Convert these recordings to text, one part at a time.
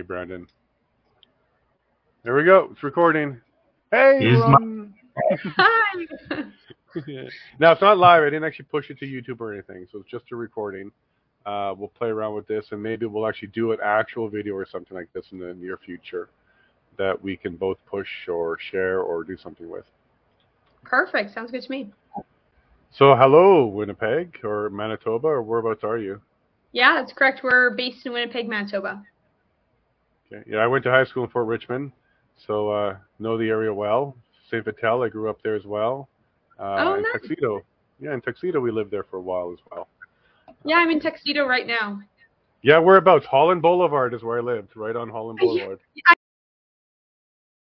Brandon. There we go. It's recording. Hey, He's everyone. Hi. Now, it's not live. I didn't actually push it to YouTube or anything, so it's just a recording. We'll play around with this, and maybe we'll actually do an actual video or something like this in the near future that we can both push or share or do something with. Perfect. Sounds good to me. So, hello, Winnipeg or Manitoba, or whereabouts are you? Yeah, that's correct. We're based in Winnipeg, Manitoba. Okay. Yeah, I went to high school in Fort Richmond, so know the area well. St. Vital, I grew up there as well. Oh, In nice. Tuxedo. Yeah, in Tuxedo we lived there for a while as well. Yeah, I'm in Tuxedo right now. Yeah, whereabouts? Holland Boulevard is where I lived, right on Holland Boulevard. Yeah,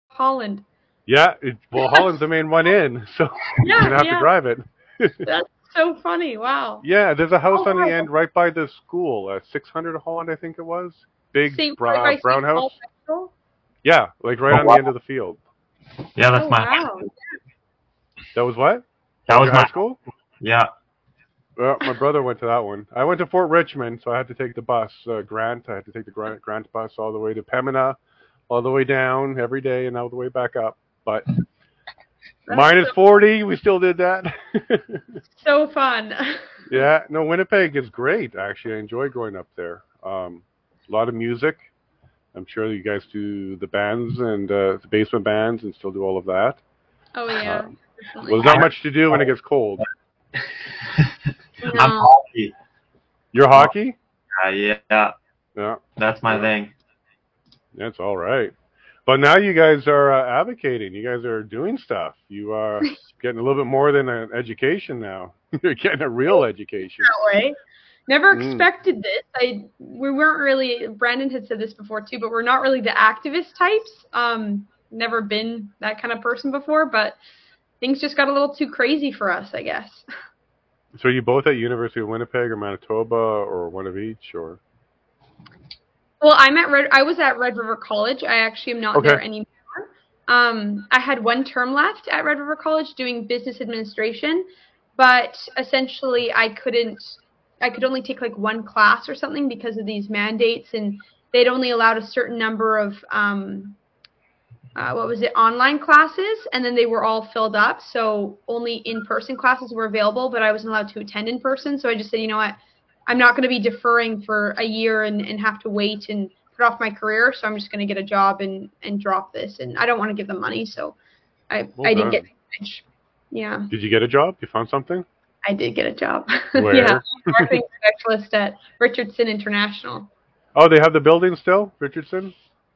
Holland. Yeah, well, Holland's the main one in, so you're going to have to drive it. That's so funny. Wow. Yeah, there's a house on the wow. end right by the school, 600 Holland, I think it was. Big Right brown St. house. Paul? Yeah, like right on the end of the field. Yeah, that's my wow. That was what? That was your high my school? Yeah. Well, my brother went to that one. I went to Fort Richmond, so I had to take the bus, Grant. I had to take the Grant bus all the way to Pembina, all the way down every day, and all the way back up. But minus 40, we still did that. So fun. Yeah, no, Winnipeg is great, actually. I enjoy growing up there. A lot of music. I'm sure you guys do the bands and the basement bands and still do all of that. Oh, yeah. Well, there's not much to do when it gets cold. No. I'm hockey. You're hockey? Yeah. Yeah. That's my thing. That's all right. But now you guys are advocating. You guys are doing stuff. You are getting a little bit more than an education now. You're getting a real education. That way. Never expected this. We weren't really, Brandon had said this before too, but we're not really the activist types. Never been that kind of person before, but things just got a little too crazy for us, I guess. So are you both at University of Winnipeg or Manitoba or one of each, or? Well, I was at Red River College. I actually am not there anymore. I had one term left at Red River College doing business administration, but essentially I could only take like one class or something because of these mandates, and they'd only allowed a certain number of online classes, and then they were all filled up, so only in-person classes were available, but I wasn't allowed to attend in person. So I just said, you know what, I'm not going to be deferring for a year and have to wait and put off my career, so I'm just going to get a job and drop this, and I don't want to give them money, so I didn't get to finish. Yeah. Did you get a job? You found something? I did get a job. Where? Yeah, marketing specialist at Richardson International. Oh, they have the building still, Richardson?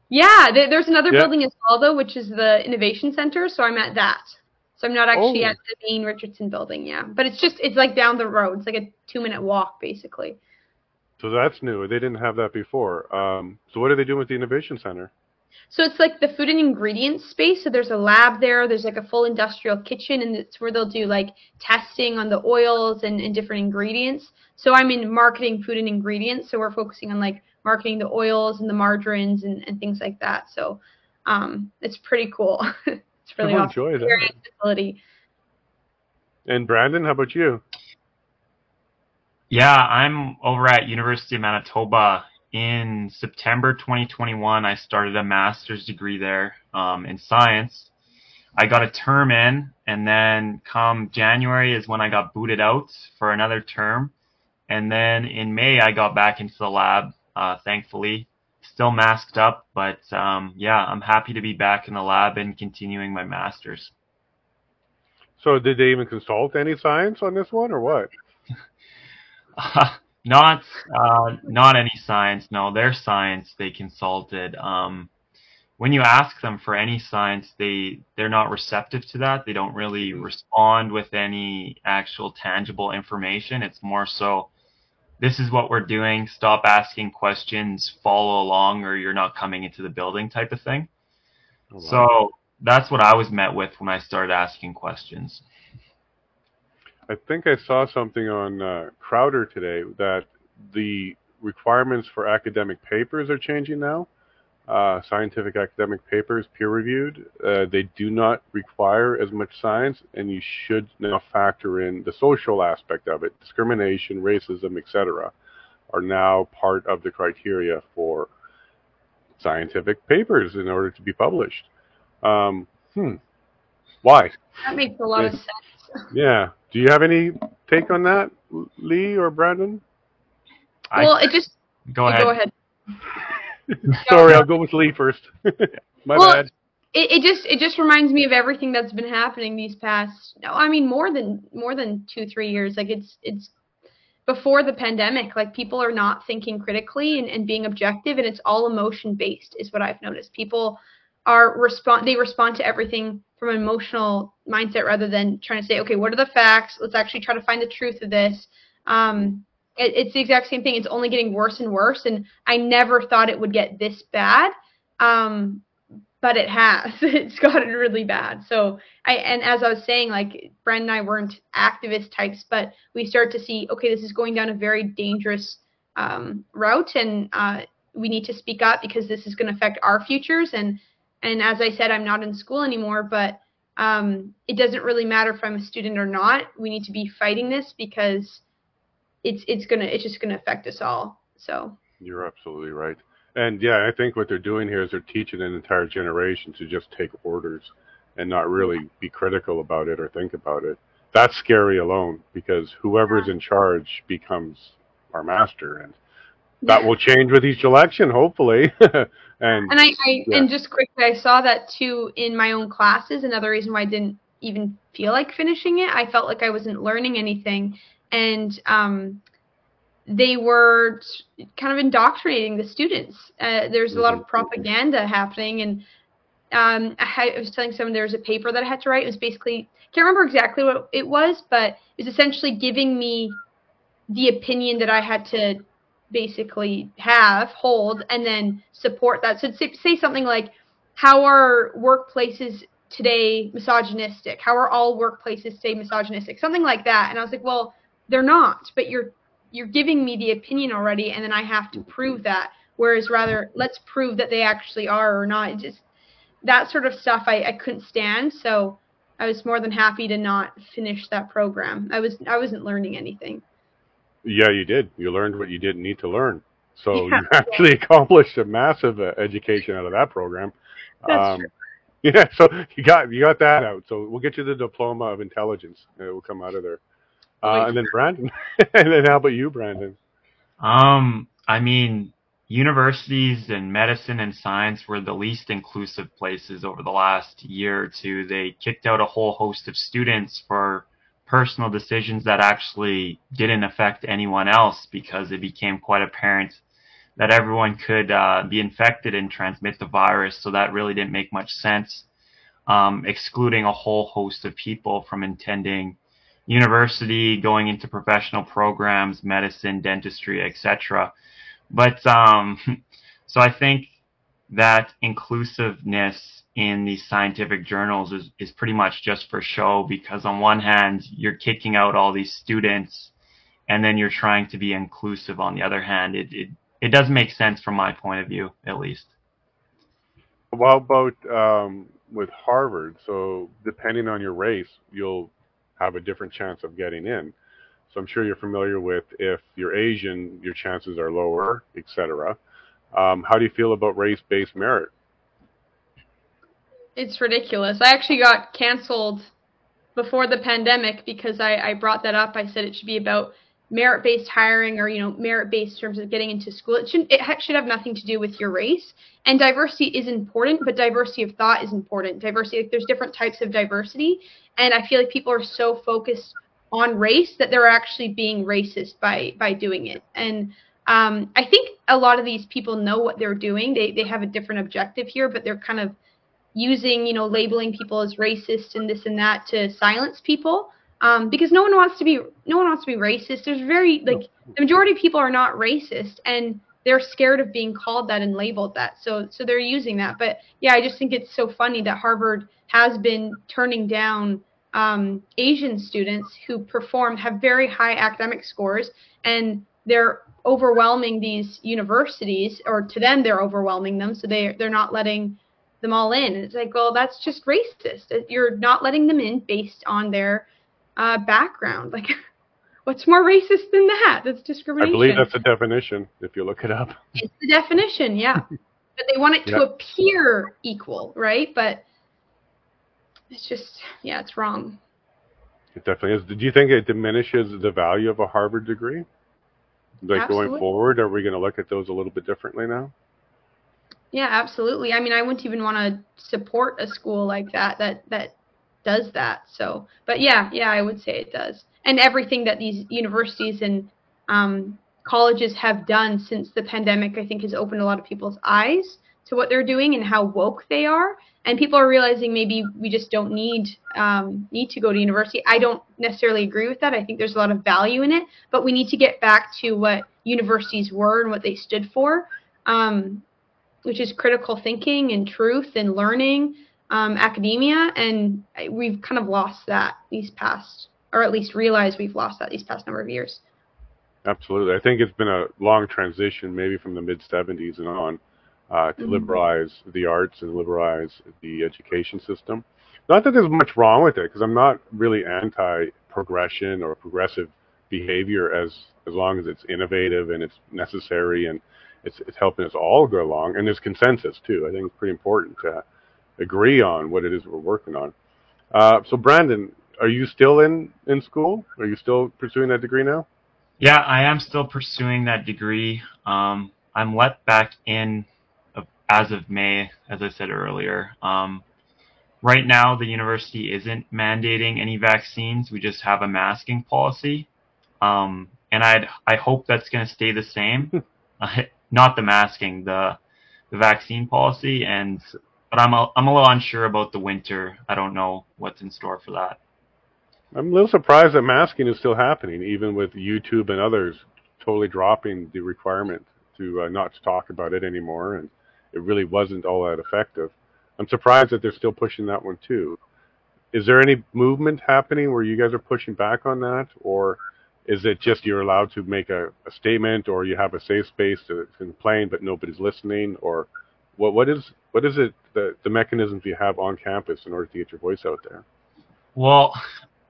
Yeah, there's another building as well, though, which is the Innovation Center, so I'm at that. So I'm not actually at the main Richardson building, yeah. But it's like down the road. It's like a 2-minute walk, basically. So that's new. They didn't have that before. So what are they doing with the Innovation Center? So it's like the food and ingredients space. So there's a lab there. There's like a full industrial kitchen, and it's where they'll do like testing on the oils and different ingredients. So I'm in marketing food and ingredients. So we're focusing on like marketing the oils and the margarines and things like that. So it's pretty cool. It's really awesome. Enjoy that. Facility. And Brandon, how about you? Yeah, I'm over at University of Manitoba. In September 2021, I started a master's degree there in science. I got a term in, and then come January is when I got booted out for another term. And then in May, I got back into the lab, thankfully. Still masked up, but yeah, I'm happy to be back in the lab and continuing my master's. So did they even consult any science on this one, or what? Not any science. No, their science they consulted. When you ask them for any science, they're not receptive to that. They don't really respond with any actual tangible information. It's more so, this is what we're doing. Stop asking questions. Follow along, or you're not coming into the building, type of thing. Oh, wow. So that's what I was met with when I started asking questions. I think I saw something on Crowder today that the requirements for academic papers are changing now. Scientific academic papers, peer-reviewed, they do not require as much science, and you should now factor in the social aspect of it. Discrimination, racism, etc. are now part of the criteria for scientific papers in order to be published. Why? That makes a lot of sense. Yeah. Do you have any take on that, Leigh or Brandon? Well, it just go ahead. Go ahead. Sorry, I'll go with Leigh first. My bad. It just reminds me of everything that's been happening these past. I mean, more than 2-3 years. Like it's before the pandemic. Like people are not thinking critically and being objective, and it's all emotion based. Is what I've noticed. People they respond to everything from an emotional mindset rather than trying to say, okay, what are the facts? Let's actually try to find the truth of this. It's the exact same thing. It's only getting worse and worse, and I never thought it would get this bad. But it has. It's gotten really bad. So and as I was saying, like Brandon and I weren't activist types, but we start to see, okay, this is going down a very dangerous route, and we need to speak up because this is going to affect our futures. And as I said, I'm not in school anymore, but it doesn't really matter if I'm a student or not. We need to be fighting this because it's just gonna affect us all. So you're absolutely right. And yeah, I think what they're doing here is they're teaching an entire generation to just take orders and not really be critical about it or think about it. That's scary alone, because whoever's in charge becomes our master, and that will change with each election, hopefully. and just quickly, I saw that too in my own classes. Another reason why I didn't even feel like finishing it, I felt like I wasn't learning anything, and they were kind of indoctrinating the students. There's a lot of propaganda happening, and I was telling someone there was a paper that I had to write. It was basically, can't remember exactly what it was, but it was essentially giving me the opinion that I had to basically hold, and then support that. So say something like, how are workplaces today misogynistic? How are all workplaces today misogynistic? Something like that. And I was like, well, they're not, but you're giving me the opinion already, and then I have to prove that. Whereas rather, let's prove that they actually are or not. It just, that sort of stuff I couldn't stand. So I was more than happy to not finish that program. I wasn't learning anything. Yeah, you did. You learned what you didn't need to learn. So you actually accomplished a massive education out of that program. That's true. Yeah, so you got that out. So we'll get you the diploma of intelligence. It will come out of there. And then Brandon. And then how about you, Brandon? I mean, universities and medicine and science were the least inclusive places over the last year or two. They kicked out a whole host of students for personal decisions that actually didn't affect anyone else, because it became quite apparent that everyone could be infected and transmit the virus. So that really didn't make much sense, excluding a whole host of people from attending university, going into professional programs, medicine, dentistry, etc. But so I think that inclusiveness in these scientific journals is pretty much just for show, because on one hand, you're kicking out all these students, and then you're trying to be inclusive on the other hand. It doesn't make sense from my point of view, at least. Well, about with Harvard, so depending on your race, you'll have a different chance of getting in. So I'm sure you're familiar with, if you're Asian, your chances are lower, etc. How do you feel about race-based merit? It's ridiculous. I actually got canceled before the pandemic because I brought that up. I said it should be about merit-based hiring, or merit-based in terms of getting into school. It should have nothing to do with your race. And diversity is important, but diversity of thought is important. Diversity, like, there's different types of diversity, and I feel like people are so focused on race that they're actually being racist by doing it. And I think a lot of these people know what they're doing. They have a different objective here, but they're kind of using, labeling people as racist and this and that to silence people. Because no one wants to be racist. There's the majority of people are not racist, and they're scared of being called that and labeled that. So they're using that. But yeah, I just think it's so funny that Harvard has been turning down Asian students who have very high academic scores, and they're overwhelming these universities, or to them they're overwhelming them, so they're not letting them all in. And it's like, well, that's just racist. You're not letting them in based on their background. Like, what's more racist than that? That's discrimination. I believe that's the definition, if you look it up. It's the definition, yeah. but they want it to Yeah. appear equal, right? But it's just, yeah, it's wrong. It definitely is. Do you think it diminishes the value of a Harvard degree? Like going Absolutely. forward, are we going to look at those a little bit differently now? Yeah, absolutely. I mean, I wouldn't even want to support a school like that does that. So, but yeah, I would say it does. And everything that these universities and colleges have done since the pandemic, I think, has opened a lot of people's eyes to what they're doing and how woke they are. And people are realizing maybe we just don't need to go to university. I don't necessarily agree with that. I think there's a lot of value in it, but we need to get back to what universities were and what they stood for. Which is critical thinking and truth and learning, academia, and we've kind of lost that these past, or at least realized we've lost that these past number of years. Absolutely. I think it's been a long transition, maybe from the mid-'70s and on, to liberalize the arts and liberalize the education system. Not that there's much wrong with it, because I'm not really anti-progression or progressive behavior as long as it's innovative and it's necessary and it's helping us all go along. And there's consensus, too. I think it's pretty important to agree on what it is we're working on. So, Brandon, are you still in school? Are you still pursuing that degree now? Yeah, I am still pursuing that degree. I'm let back in as of May, as I said earlier. Right now, the university isn't mandating any vaccines. We just have a masking policy. And I hope that's going to stay the same. Not the masking, the vaccine policy. But I'm a little unsure about the winter. I don't know what's in store for that. I'm a little surprised that masking is still happening, even with YouTube and others totally dropping the requirement to not to talk about it anymore, and it really wasn't all that effective. I'm surprised that they're still pushing that one too. Is there any movement happening where you guys are pushing back on that, or is it just you're allowed to make a statement, or you have a safe space to complain but nobody's listening, or what is it the mechanisms you have on campus in order to get your voice out there? Well,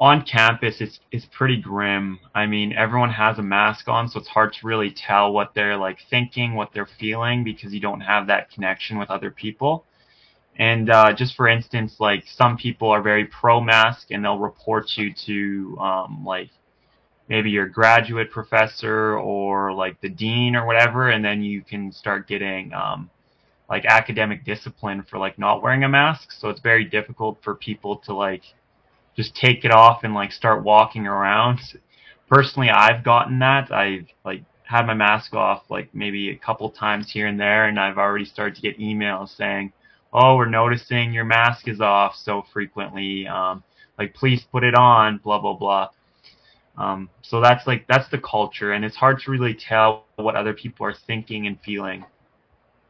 on campus, it's pretty grim. I mean, everyone has a mask on, so it's hard to really tell what they're like thinking, what they're feeling, because you don't have that connection with other people. And just for instance, like some people are very pro-mask, and they'll report you to like maybe your graduate professor or like the dean or whatever, and then you can start getting like academic discipline for like not wearing a mask. So it's very difficult for people to like just take it off and like start walking around. Personally, I've gotten that. I've like had my mask off like maybe a couple times here and there, and I've already started to get emails saying, "Oh, we're noticing your mask is off so frequently. Like, please put it on." Blah blah blah. So that's the culture, and it's hard to really tell what other people are thinking and feeling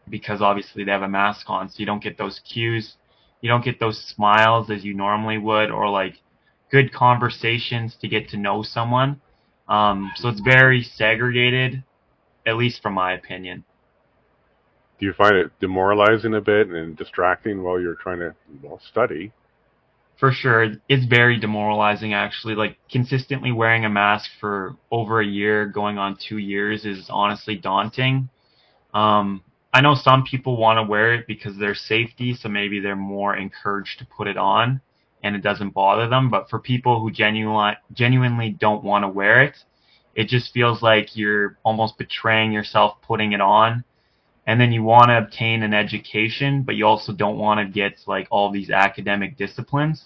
because obviously they have a mask on, so you don't get those cues. You don't get those smiles as you normally would, or like good conversations to get to know someone. So it's very segregated, at least from my opinion. Do you find it demoralizing a bit and distracting while you're trying to study? For sure, it's very demoralizing actually. Like consistently wearing a mask for over a year, going on 2 years is honestly daunting. I know some people want to wear it because of their safety, so maybe they're more encouraged to put it on and it doesn't bother them. But for people who genuinely don't want to wear it, it just feels like you're almost betraying yourself putting it on. And then you want to obtain an education, but you also don't want to get like all these academic disciplines.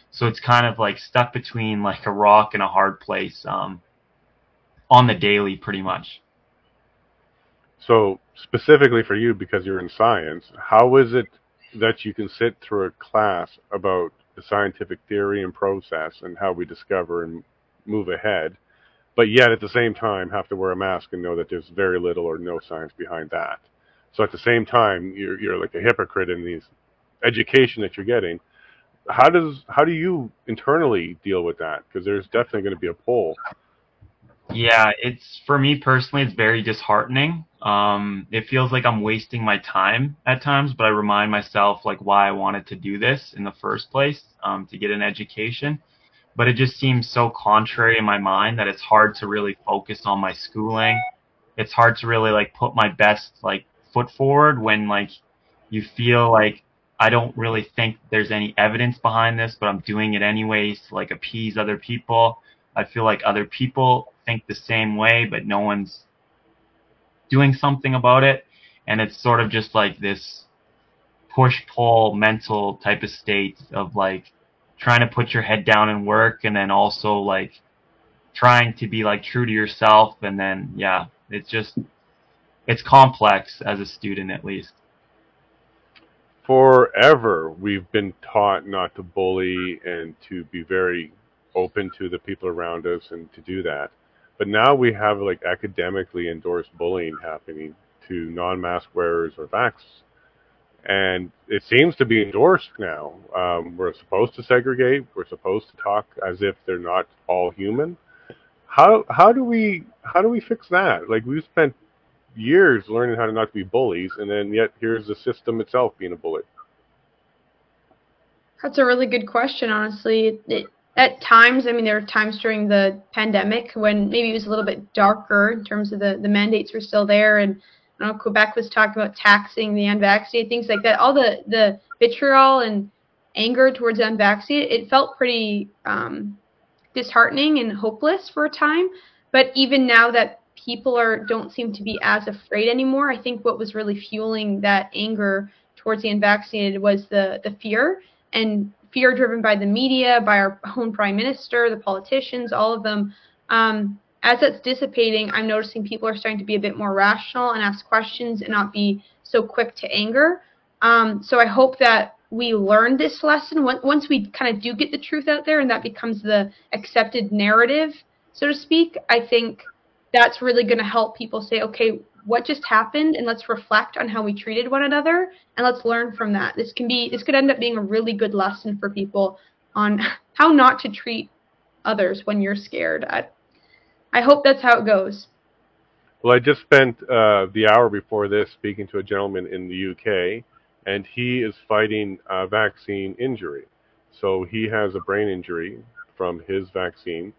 So it's kind of like stuck between like a rock and a hard place on the daily pretty much. So specifically for you, because you're in science, how is it that you can sit through a class about the scientific theory and process and how we discover and move ahead, but yet at the same time have to wear a mask and know that there's very little or no science behind that? So at the same time, you're like a hypocrite in these education that you're getting. How do you internally deal with that? Because there's definitely going to be a pull. Yeah, it's for me personally, it's very disheartening. It feels like I'm wasting my time at times, but I remind myself like why I wanted to do this in the first place, to get an education. But it just seems so contrary in my mind that it's hard to really focus on my schooling. It's hard to really like put my best like foot forward when like you feel like I don't really think there's any evidence behind this, but I'm doing it anyways to like appease other people. I feel like other people think the same way, but no one's doing something about it. And it's sort of just like this push-pull mental type of state of like trying to put your head down and work, and then also like trying to be like true to yourself. And then, yeah, it's complex as a student, at least. Forever, we've been taught not to bully and to be very open to the people around us and to do that. But now we have like academically endorsed bullying happening to non-mask wearers or vax. And it seems to be endorsed now. We're supposed to segregate. We're supposed to talk as if they're not all human. How do we fix that? Like, we've spent years learning how to not to be bullies, and then yet here's the system itself being a bully. That's a really good question, honestly. At times, I mean, there were times during the pandemic when maybe it was a little bit darker in terms of the mandates were still there, and I know Quebec was talking about taxing the unvaccinated, things like that. All the vitriol and anger towards the unvaccinated, it felt pretty disheartening and hopeless for a time. But even now that people don't seem to be as afraid anymore, I think what was really fueling that anger towards the unvaccinated was the fear, and fear driven by the media, by our own prime minister, the politicians, all of them. As that's dissipating, I'm noticing people are starting to be a bit more rational and ask questions and not be so quick to anger. So I hope that we learn this lesson once we kind of do get the truth out there and that becomes the accepted narrative, so to speak. I think that's really going to help people say, okay, what just happened, and let's reflect on how we treated one another, and let's learn from that. This could end up being a really good lesson for people on how not to treat others when you're scared. I hope that's how it goes. Well, I just spent the hour before this speaking to a gentleman in the UK, and he is fighting a vaccine injury. So he has a brain injury from his vaccine,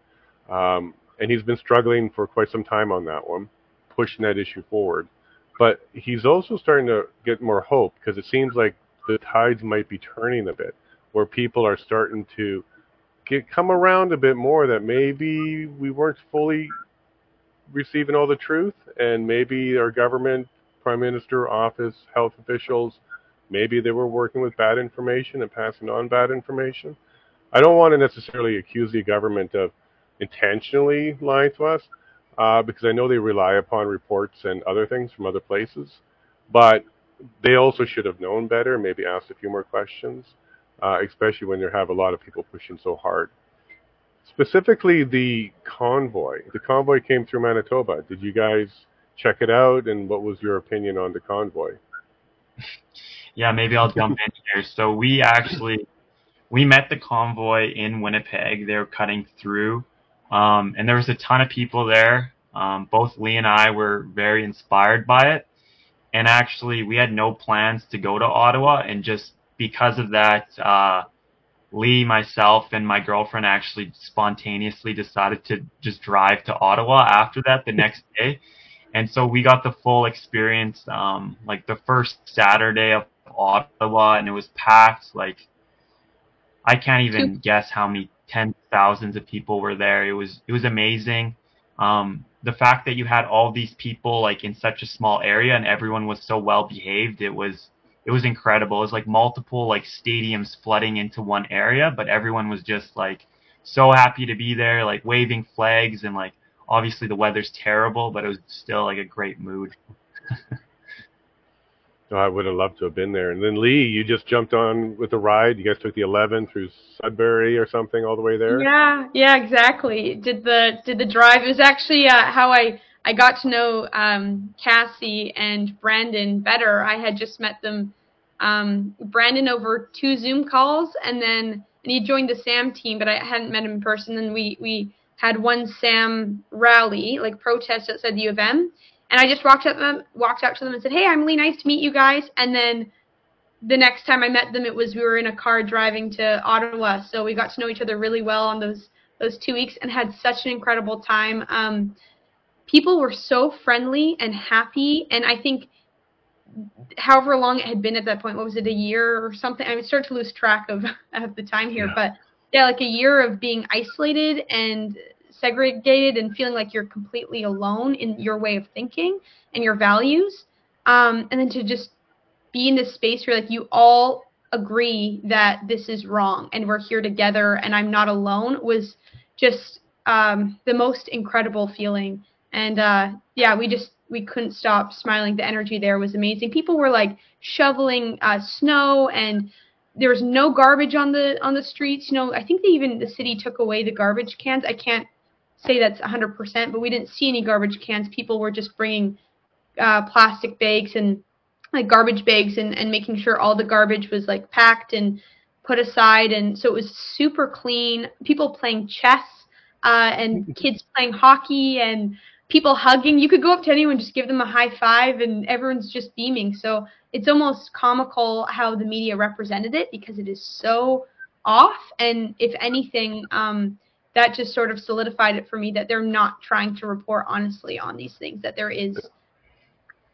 and he's been struggling for quite some time on that one, pushing that issue forward. But he's also starting to get more hope, because it seems like the tides might be turning a bit, where people are starting to come around a bit more, that maybe we weren't fully receiving all the truth, and maybe our government, prime minister, office, health officials, maybe they were working with bad information and passing on bad information. I don't want to necessarily accuse the government of intentionally lying to us, because I know they rely upon reports and other things from other places, but they also should have known better, maybe asked a few more questions, especially when they have a lot of people pushing so hard. Specifically, the convoy. The convoy came through Manitoba. Did you guys check it out, and what was your opinion on the convoy? Yeah, maybe I'll jump in here. So we met the convoy in Winnipeg. They were cutting through, and there was a ton of people there. Both Leigh and I were very inspired by it, and actually we had no plans to go to Ottawa, and just because of that, Leigh, myself, and my girlfriend actually spontaneously decided to just drive to Ottawa after that the next day. And so we got the full experience, like the first Saturday of Ottawa, and it was packed. Like, I can't even guess how many tens of thousands of people were there. It was amazing. The fact that you had all these people like in such a small area and everyone was so well behaved, it was incredible. It was like multiple like stadiums flooding into one area, but everyone was just like so happy to be there, like waving flags, and like obviously the weather's terrible, but it was still like a great mood. Oh, I would have loved to have been there. And then Leigh, you just jumped on with the ride. You guys took the 11 through Sudbury or something all the way there? Yeah, exactly. Did the drive. It was actually how I got to know Cassie and Brandon better. I had just met them, Brandon over 2 Zoom calls, and he joined the S.A.M team, but I hadn't met him in person. And we had one S.A.M rally, like protest outside the U of M, and I just walked out to them and said, "Hey, I'm Leigh. Nice to meet you guys." And then the next time I met them, we were in a car driving to Ottawa, so we got to know each other really well on those 2 weeks and had such an incredible time. People were so friendly and happy, and I think however long it had been at that point, what was it, a year or something? I start to lose track of the time here, but yeah, like a year of being isolated and segregated and feeling like you're completely alone in your way of thinking and your values. And then to just be in this space where like you all agree that this is wrong and we're here together and I'm not alone was just the most incredible feeling. And yeah, we couldn't stop smiling. The energy there was amazing. People were like shoveling snow, and there was no garbage on the streets. You know, I think the city took away the garbage cans. I can't say that's 100%, but we didn't see any garbage cans. People were just bringing plastic bags and like garbage bags and making sure all the garbage was like packed and put aside. And so it was super clean. People playing chess and kids playing hockey and people hugging. You could go up to anyone, just give them a high five, and everyone's just beaming. So it's almost comical how the media represented it, because it is so off. And if anything, that just sort of solidified it for me that they're not trying to report honestly on these things, that there is,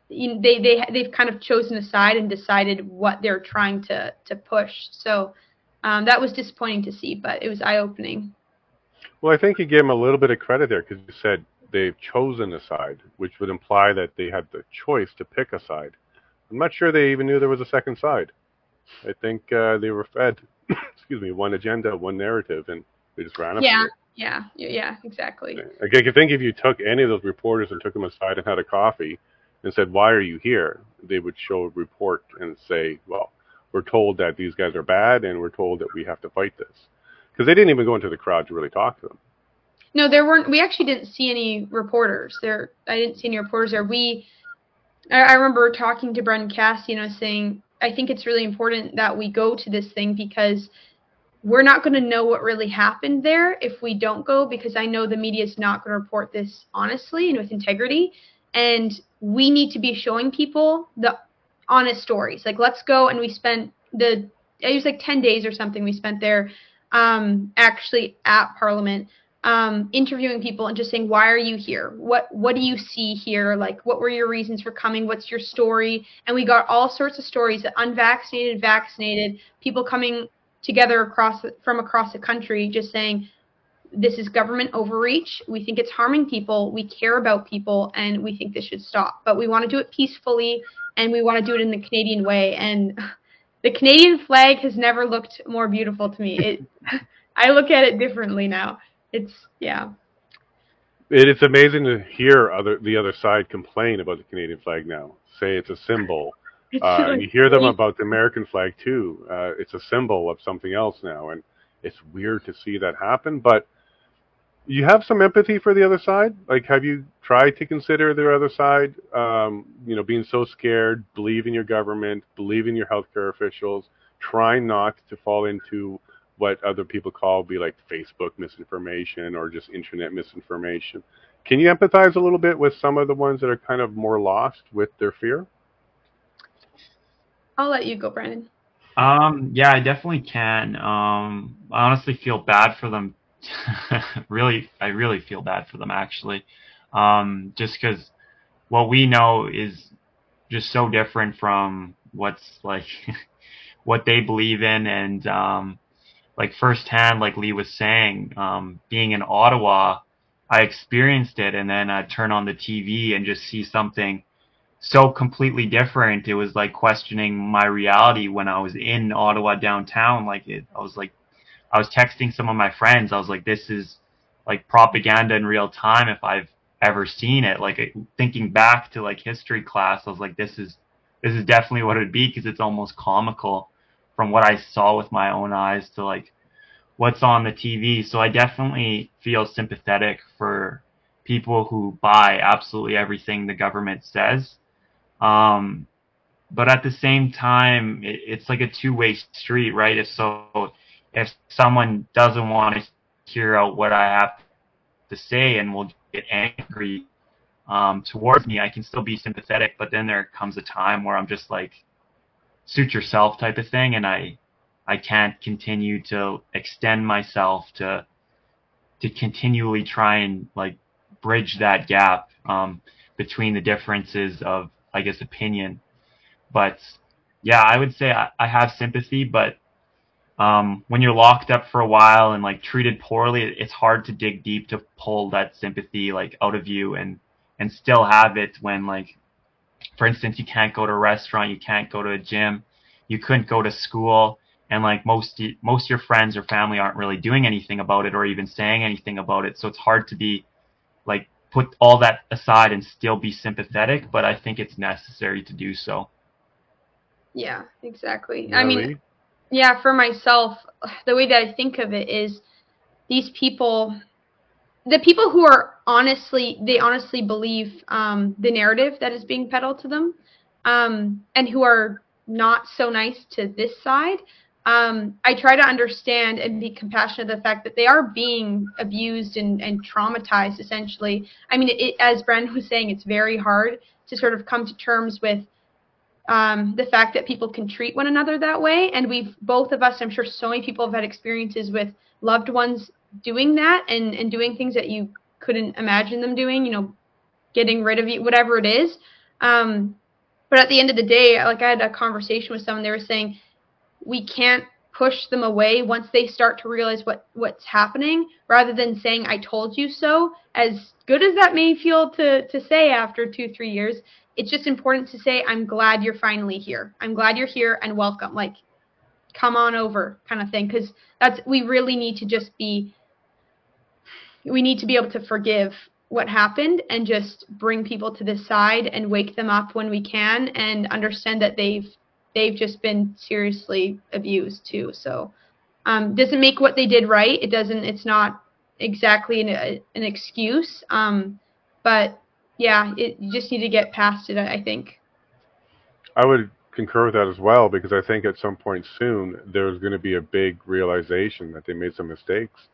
they've kind of chosen a side and decided what they're trying to push. So that was disappointing to see, but it was eye-opening. Well, I think you gave them a little bit of credit there, because you said they've chosen a side, which would imply that they had the choice to pick a side. I'm not sure they even knew there was a second side. I think they were fed, excuse me, one agenda, one narrative, and they just ran after it. Yeah, exactly. I think if you took any of those reporters and took them aside and had a coffee and said, "Why are you here?" they would show a report and say, "Well, we're told that these guys are bad, and we're told that we have to fight this." Because they didn't even go into the crowd to really talk to them. No, there weren't. We actually didn't see any reporters there. I didn't see any reporters there. I remember talking to Brendan Cassidy, saying, I think it's really important that we go to this thing, because we're not going to know what really happened there if we don't go, because I know the media is not going to report this honestly and with integrity. And we need to be showing people the honest stories. Like, let's go. And we spent it was like 10 days or something we spent there actually at Parliament, interviewing people and just saying, why are you here? What do you see here? Like, what were your reasons for coming? What's your story? And we got all sorts of stories, unvaccinated, vaccinated, people coming together from across the country just saying, this is government overreach. We think it's harming people. We care about people, and we think this should stop. But we want to do it peacefully, and we want to do it in the Canadian way. And the Canadian flag has never looked more beautiful to me. I look at it differently now. It's amazing to hear the other side complain about the Canadian flag now. Say it's a symbol. And you hear them about the American flag too. It's a symbol of something else now, and it's weird to see that happen. But you have some empathy for the other side. Like, have you tried to consider the other side? Being so scared, believing your government, believing your healthcare officials, trying not to fall into what other people be like Facebook misinformation or just internet misinformation. Can you empathize a little bit with some of the ones that are kind of more lost with their fear? I'll let you go, Brandon. Yeah, I definitely can. I honestly feel bad for them. I really feel bad for them, actually. Just because what we know is just so different from what's like what they believe in, and like firsthand, like Leigh was saying, being in Ottawa, I experienced it, and then I'd turn on the TV and just see something so completely different. It was like questioning my reality when I was in Ottawa downtown. I was texting some of my friends. I was like, this is like propaganda in real time if I've ever seen it. Like, thinking back to like history class, I was like, this is definitely what it would be, because it's almost comical from what I saw with my own eyes to like what's on the TV. So I definitely feel sympathetic for people who buy absolutely everything the government says. But at the same time, it's like a two-way street, right? If someone doesn't want to hear out what I have to say and will get angry towards me, I can still be sympathetic. But then there comes a time where I'm just like, suit yourself type of thing, and I can't continue to extend myself to continually try and like bridge that gap between the differences of, I guess, opinion. But yeah, I would say I have sympathy, but when you're locked up for a while and like treated poorly, it's hard to dig deep to pull that sympathy like out of you and still have it when, like, for instance, you can't go to a restaurant, you can't go to a gym, you couldn't go to school, and like most of your friends or family aren't really doing anything about it or even saying anything about it. So it's hard to be like put all that aside and still be sympathetic, but I think it's necessary to do so. Yeah, exactly. Yeah, I mean, Leigh? yeah, for myself, the way that I think of it is these people, the people who are they honestly believe the narrative that is being peddled to them, and who are not so nice to this side. I try to understand and be compassionate of the fact that they are being abused and traumatized, essentially. I mean, as Brandon was saying, it's very hard to sort of come to terms with the fact that people can treat one another that way. And both of us, I'm sure so many people have had experiences with loved ones doing that and doing things that you couldn't imagine them doing, getting rid of you, whatever it is. But at the end of the day, like, I had a conversation with someone, they were saying we can't push them away once they start to realize what's happening, rather than saying I told you so. As good as that may feel to say after 2-3 years, it's just important to say, I'm glad you're finally here. I'm glad you're here and welcome. Like, come on over, kind of thing. Because we really need to be able to forgive what happened and just bring people to this side and wake them up when we can and understand that they've just been seriously abused too. So doesn't make what they did right. It's not exactly an excuse. But yeah, you just need to get past it, I think. I would concur with that as well, because I think at some point soon there's going to be a big realization that they made some mistakes.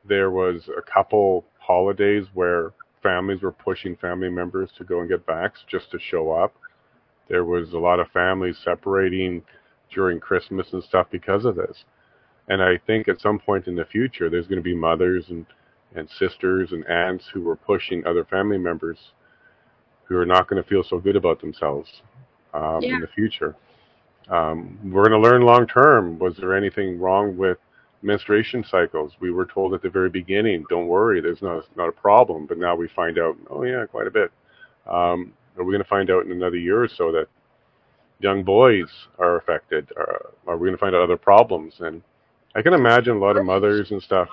There was a couple holidays where families were pushing family members to go and get vaxxed just to show up. There was a lot of families separating during Christmas and stuff because of this. And I think at some point in the future, there's going to be mothers and sisters and aunts who were pushing other family members who are not going to feel so good about themselves in the future. We're going to learn long term, was there anything wrong with menstruation cycles? We were told at the very beginning, don't worry, there's not a problem. But now we find out, oh yeah, quite a bit. Are we going to find out in another year or so that young boys are affected? Are we going to find out other problems? And I can imagine a lot of mothers and stuff,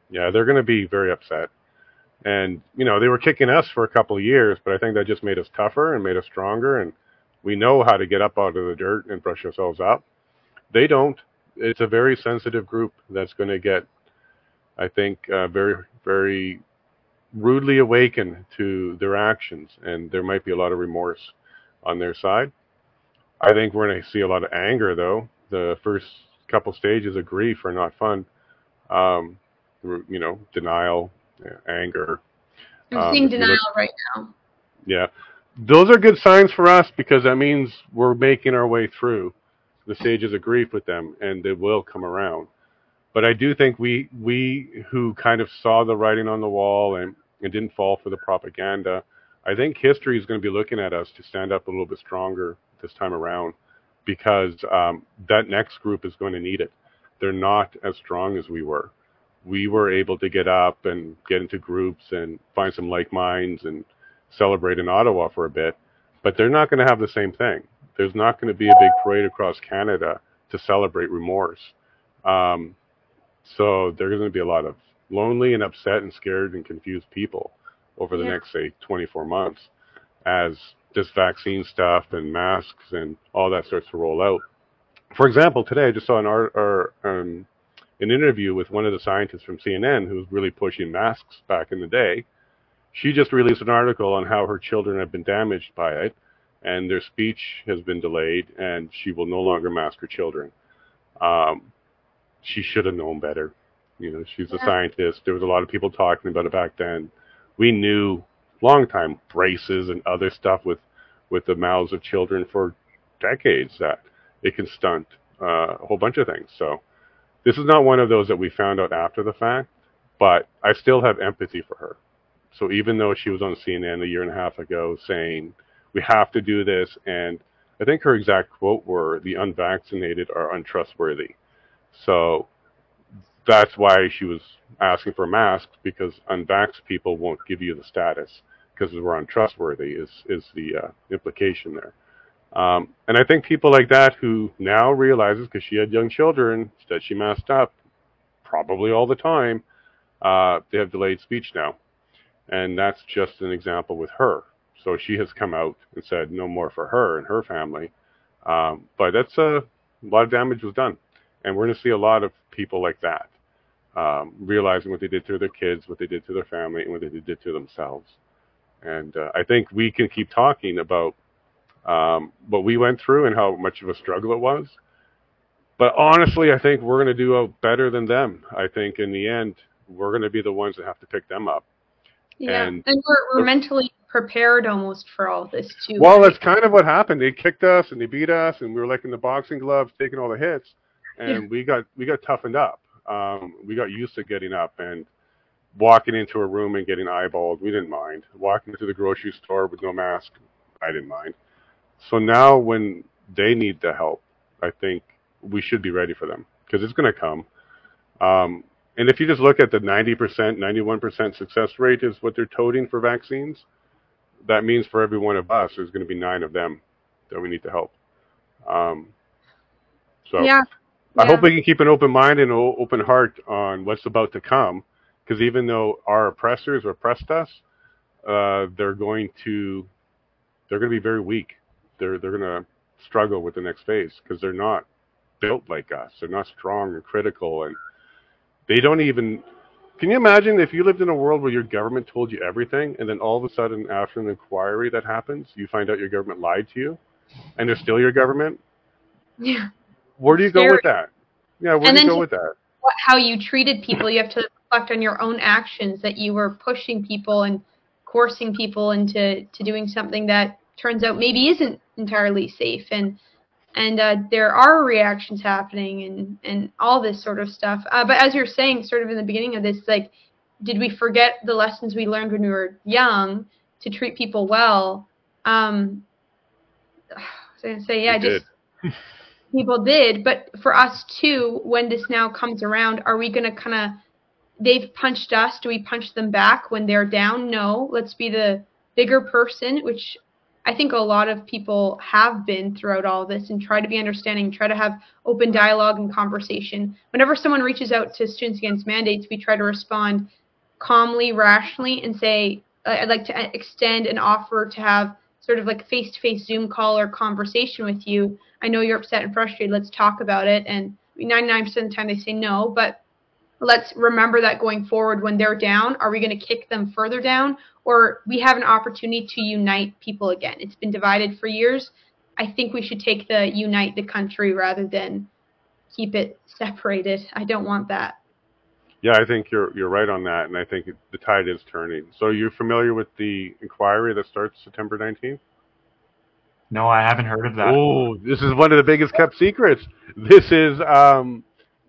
yeah, they're going to be very upset. And, they were kicking us for a couple of years, but I think that just made us tougher and made us stronger. And we know how to get up out of the dirt and brush ourselves up. They don't. It's a very sensitive group that's going to get, I think, very, very rudely awakened to their actions. And there might be a lot of remorse on their side. I think we're going to see a lot of anger, though. The first couple stages of grief are not fun. Denial, anger. I'm seeing denial right now. Yeah. Those are good signs for us, because that means we're making our way through the stages of grief with them, and they will come around. But I do think we who kind of saw the writing on the wall and didn't fall for the propaganda, I think history is going to be looking at us to stand up a little bit stronger this time around, because that next group is going to need it. They're not as strong as we were. We were able to get up and get into groups and find some like minds and celebrate in Ottawa for a bit, but they're not going to have the same thing. There's not going to be a big parade across Canada to celebrate remorse. So there's going to be a lot of lonely and upset and scared and confused people over the next, say, 24 months as this vaccine stuff and masks and all that starts to roll out. For example, today I just saw an interview with one of the scientists from CNN who was really pushing masks back in the day. She just released an article on how her children have been damaged by it, and their speech has been delayed, and she will no longer mask her children. She should have known better. She's a scientist. There was a lot of people talking about it back then. We knew long time braces and other stuff with the mouths of children for decades that it can stunt a whole bunch of things. So this is not one of those that we found out after the fact, but I still have empathy for her. So even though she was on CNN a year and a half ago saying, we have to do this, and I think her exact quote were, "The unvaccinated are untrustworthy." So that's why she was asking for masks, because unvaxxed people won't give you the status because we're untrustworthy is the implication there. And I think people like that who now realizes, because she had young children, that she masked up probably all the time, they have delayed speech now. And that's just an example with her. So she has come out and said no more for her and her family. But that's a lot of damage was done. And we're going to see a lot of people like that, realizing what they did to their kids, what they did to their family, and what they did to themselves. And I think we can keep talking about what we went through and how much of a struggle it was. But honestly, I think we're going to do better than them. I think in the end, we're going to be the ones that have to pick them up. Yeah, and we're mentally prepared almost for all this too. Well, right? that's kind of what happened. They kicked us and they beat us, and we were like in the boxing gloves, taking all the hits, and we got toughened up. We got used to getting up and walking into a room and getting eyeballed. We didn't mind. Walking into the grocery store with no mask, I didn't mind. So now when they need the help, I think we should be ready for them, because it's going to come. And if you just look at the 90%, 91% success rate is what they're toting for vaccines, that means for every one of us, there's going to be 9 of them that we need to help. So yeah. I hope we can keep an open mind and an open heart on what's about to come, because even though our oppressors oppressed us, they're going to be very weak. They're going to struggle with the next phase, because they're not built like us. They're not strong and critical, and they don't even. Can you imagine if you lived in a world where your government told you everything, and then all of a sudden, after an inquiry that happens, you find out your government lied to you, and they're still your government? Yeah. Where do you go with that? Yeah, where do you go with that? How you treated people, you have to reflect on your own actions, that you were pushing people and coercing people into doing something that turns out maybe isn't entirely safe, and there are reactions happening and all this sort of stuff. But as you're saying, sort of in the beginning of this, like, did we forget the lessons we learned when we were young to treat people well? I was going to say, yeah, just people did. But for us too, when this now comes around, are we going to kind of, they've punched us, do we punch them back when they're down? No, let's be the bigger person, which I think a lot of people have been throughout all this, and try to be understanding, try to have open dialogue and conversation. Whenever someone reaches out to Students Against Mandates, we try to respond calmly, rationally, and say, I'd like to extend an offer to have sort of like face-to-face Zoom call or conversation with you. I know you're upset and frustrated. Let's talk about it. And 99% of the time they say no, but let's remember that going forward when they're down. Are we going to kick them further down? Or we have an opportunity to unite people again. It's been divided for years. I think we should take the unite the country rather than keep it separated. I don't want that. Yeah, I think you're right on that, and I think the tide is turning. So you're familiar with the inquiry that starts September 19th? No, I haven't heard of that. Oh, this is one of the biggest kept secrets. This is,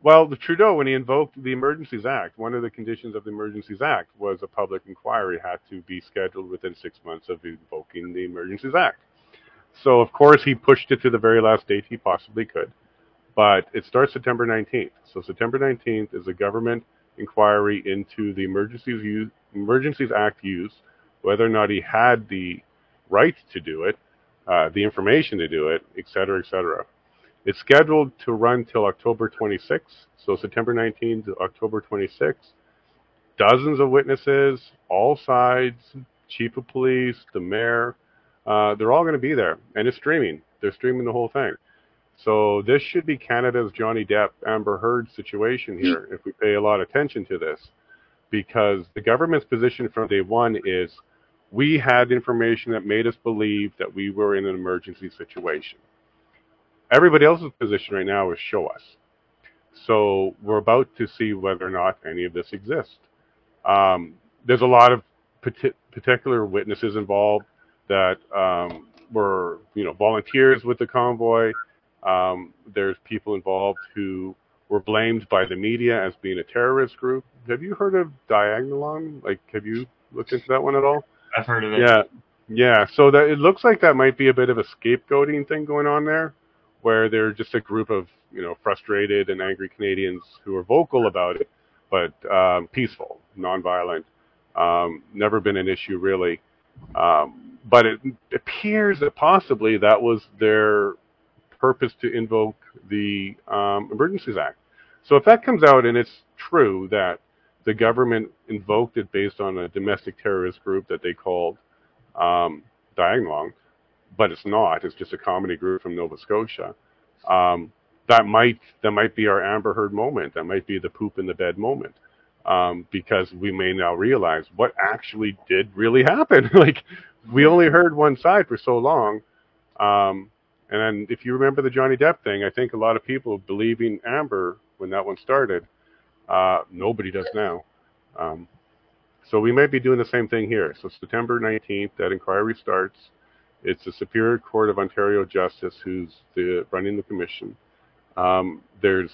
well, the Trudeau, when he invoked the Emergencies Act, one of the conditions of the Emergencies Act was a public inquiry had to be scheduled within 6 months of invoking the Emergencies Act. So, of course, he pushed it to the very last date he possibly could. But it starts September 19th. So September 19th is a government inquiry into the Emergencies Act use, whether or not he had the right to do it, the information to do it, et cetera, et cetera. It's scheduled to run till October 26th, so September 19th to October 26th. Dozens of witnesses, all sides, chief of police, the mayor, they're all going to be there, and it's streaming. They're streaming the whole thing. So this should be Canada's Johnny Depp, Amber Heard situation here, if we pay a lot of attention to this, because the government's position from day one is we had information that made us believe that we were in an emergency situation. Everybody else's position right now is show us. So we're about to see whether or not any of this exists. There's a lot of particular witnesses involved that were, volunteers with the convoy. There's people involved who were blamed by the media as being a terrorist group. Have you heard of Diagnolon? Like, have you looked into that one at all? I've heard of it. Yeah. Yeah, so that it looks like that might be a bit of a scapegoating thing going on there, where they're just a group of frustrated and angry Canadians who are vocal about it, but peaceful, nonviolent. Never been an issue really, but it appears that possibly that was their purpose to invoke the Emergencies Act. So if that comes out and it's true that the government invoked it based on a domestic terrorist group that they called Diagonal, but it's not. It's just a comedy group from Nova Scotia. Um, that might be our Amber Heard moment. That might be the poop in the bed moment, because we may now realize what actually did really happen. Like we only heard one side for so long. And then if you remember the Johnny Depp thing, I think a lot of people believing Amber when that one started. Nobody does now. Um, so we might be doing the same thing here. So September 19th, that inquiry starts. It's the Superior Court of Ontario Justice who's running the commission. There's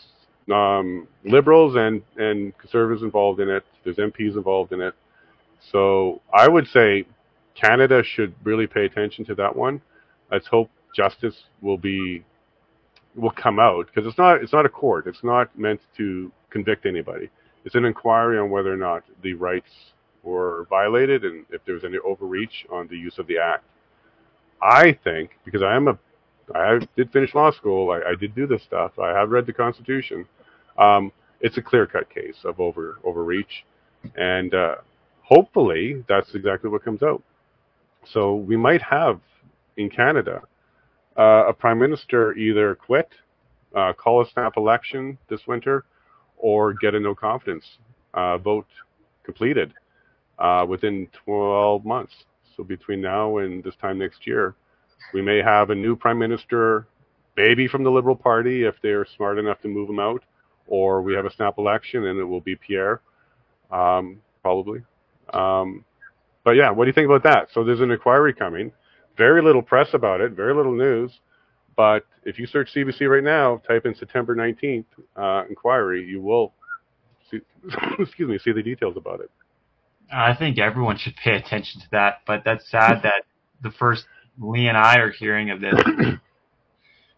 Liberals and Conservatives involved in it. There's MPs involved in it. So I would say Canada should really pay attention to that one. Let's hope justice will come out, because it's not a court. It's not meant to convict anybody. It's an inquiry on whether or not the rights were violated and if there was any overreach on the use of the act. I think, because I did finish law school, I did do this stuff, I have read the Constitution, it's a clear-cut case of overreach, and hopefully that's exactly what comes out. So we might have, in Canada, a prime minister either quit, call a snap election this winter, or get a no confidence vote completed within 12 months. So between now and this time next year, we may have a new prime minister, maybe from the Liberal Party if they're smart enough to move him out, or we have a snap election and it will be Pierre, probably. But yeah, what do you think about that? So there's an inquiry coming. Very little press about it, very little news. But if you search CBC right now, type in September 19th inquiry, you will see, see the details about it. I think everyone should pay attention to that, but that's sad that the first Leigh and I are hearing of this.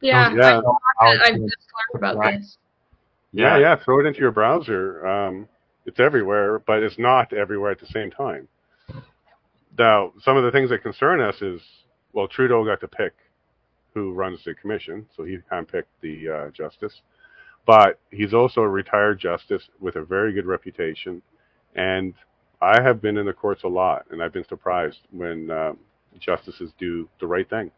Yeah, Yeah. I've just learned about this. Yeah, throw it into your browser. It's everywhere, but it's not everywhere at the same time. Now, some of the things that concern us is, well, Trudeau got to pick who runs the commission, so he handpicked the justice. But he's also a retired justice with a very good reputation. And I have been in the courts a lot, and I've been surprised when justices do the right thing.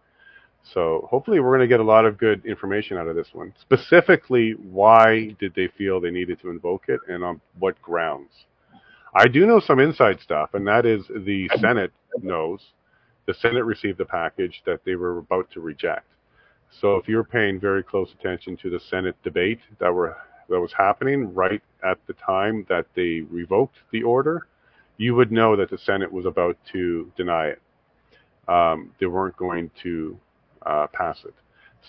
So hopefully we're going to get a lot of good information out of this one. Specifically, why did they feel they needed to invoke it, and on what grounds? I do know some inside stuff, and that is the Senate knows. The Senate received the package that they were about to reject. So if you're paying very close attention to the Senate debate that was happening right at the time that they revoked the order, you would know that the Senate was about to deny it. They weren't going to pass it.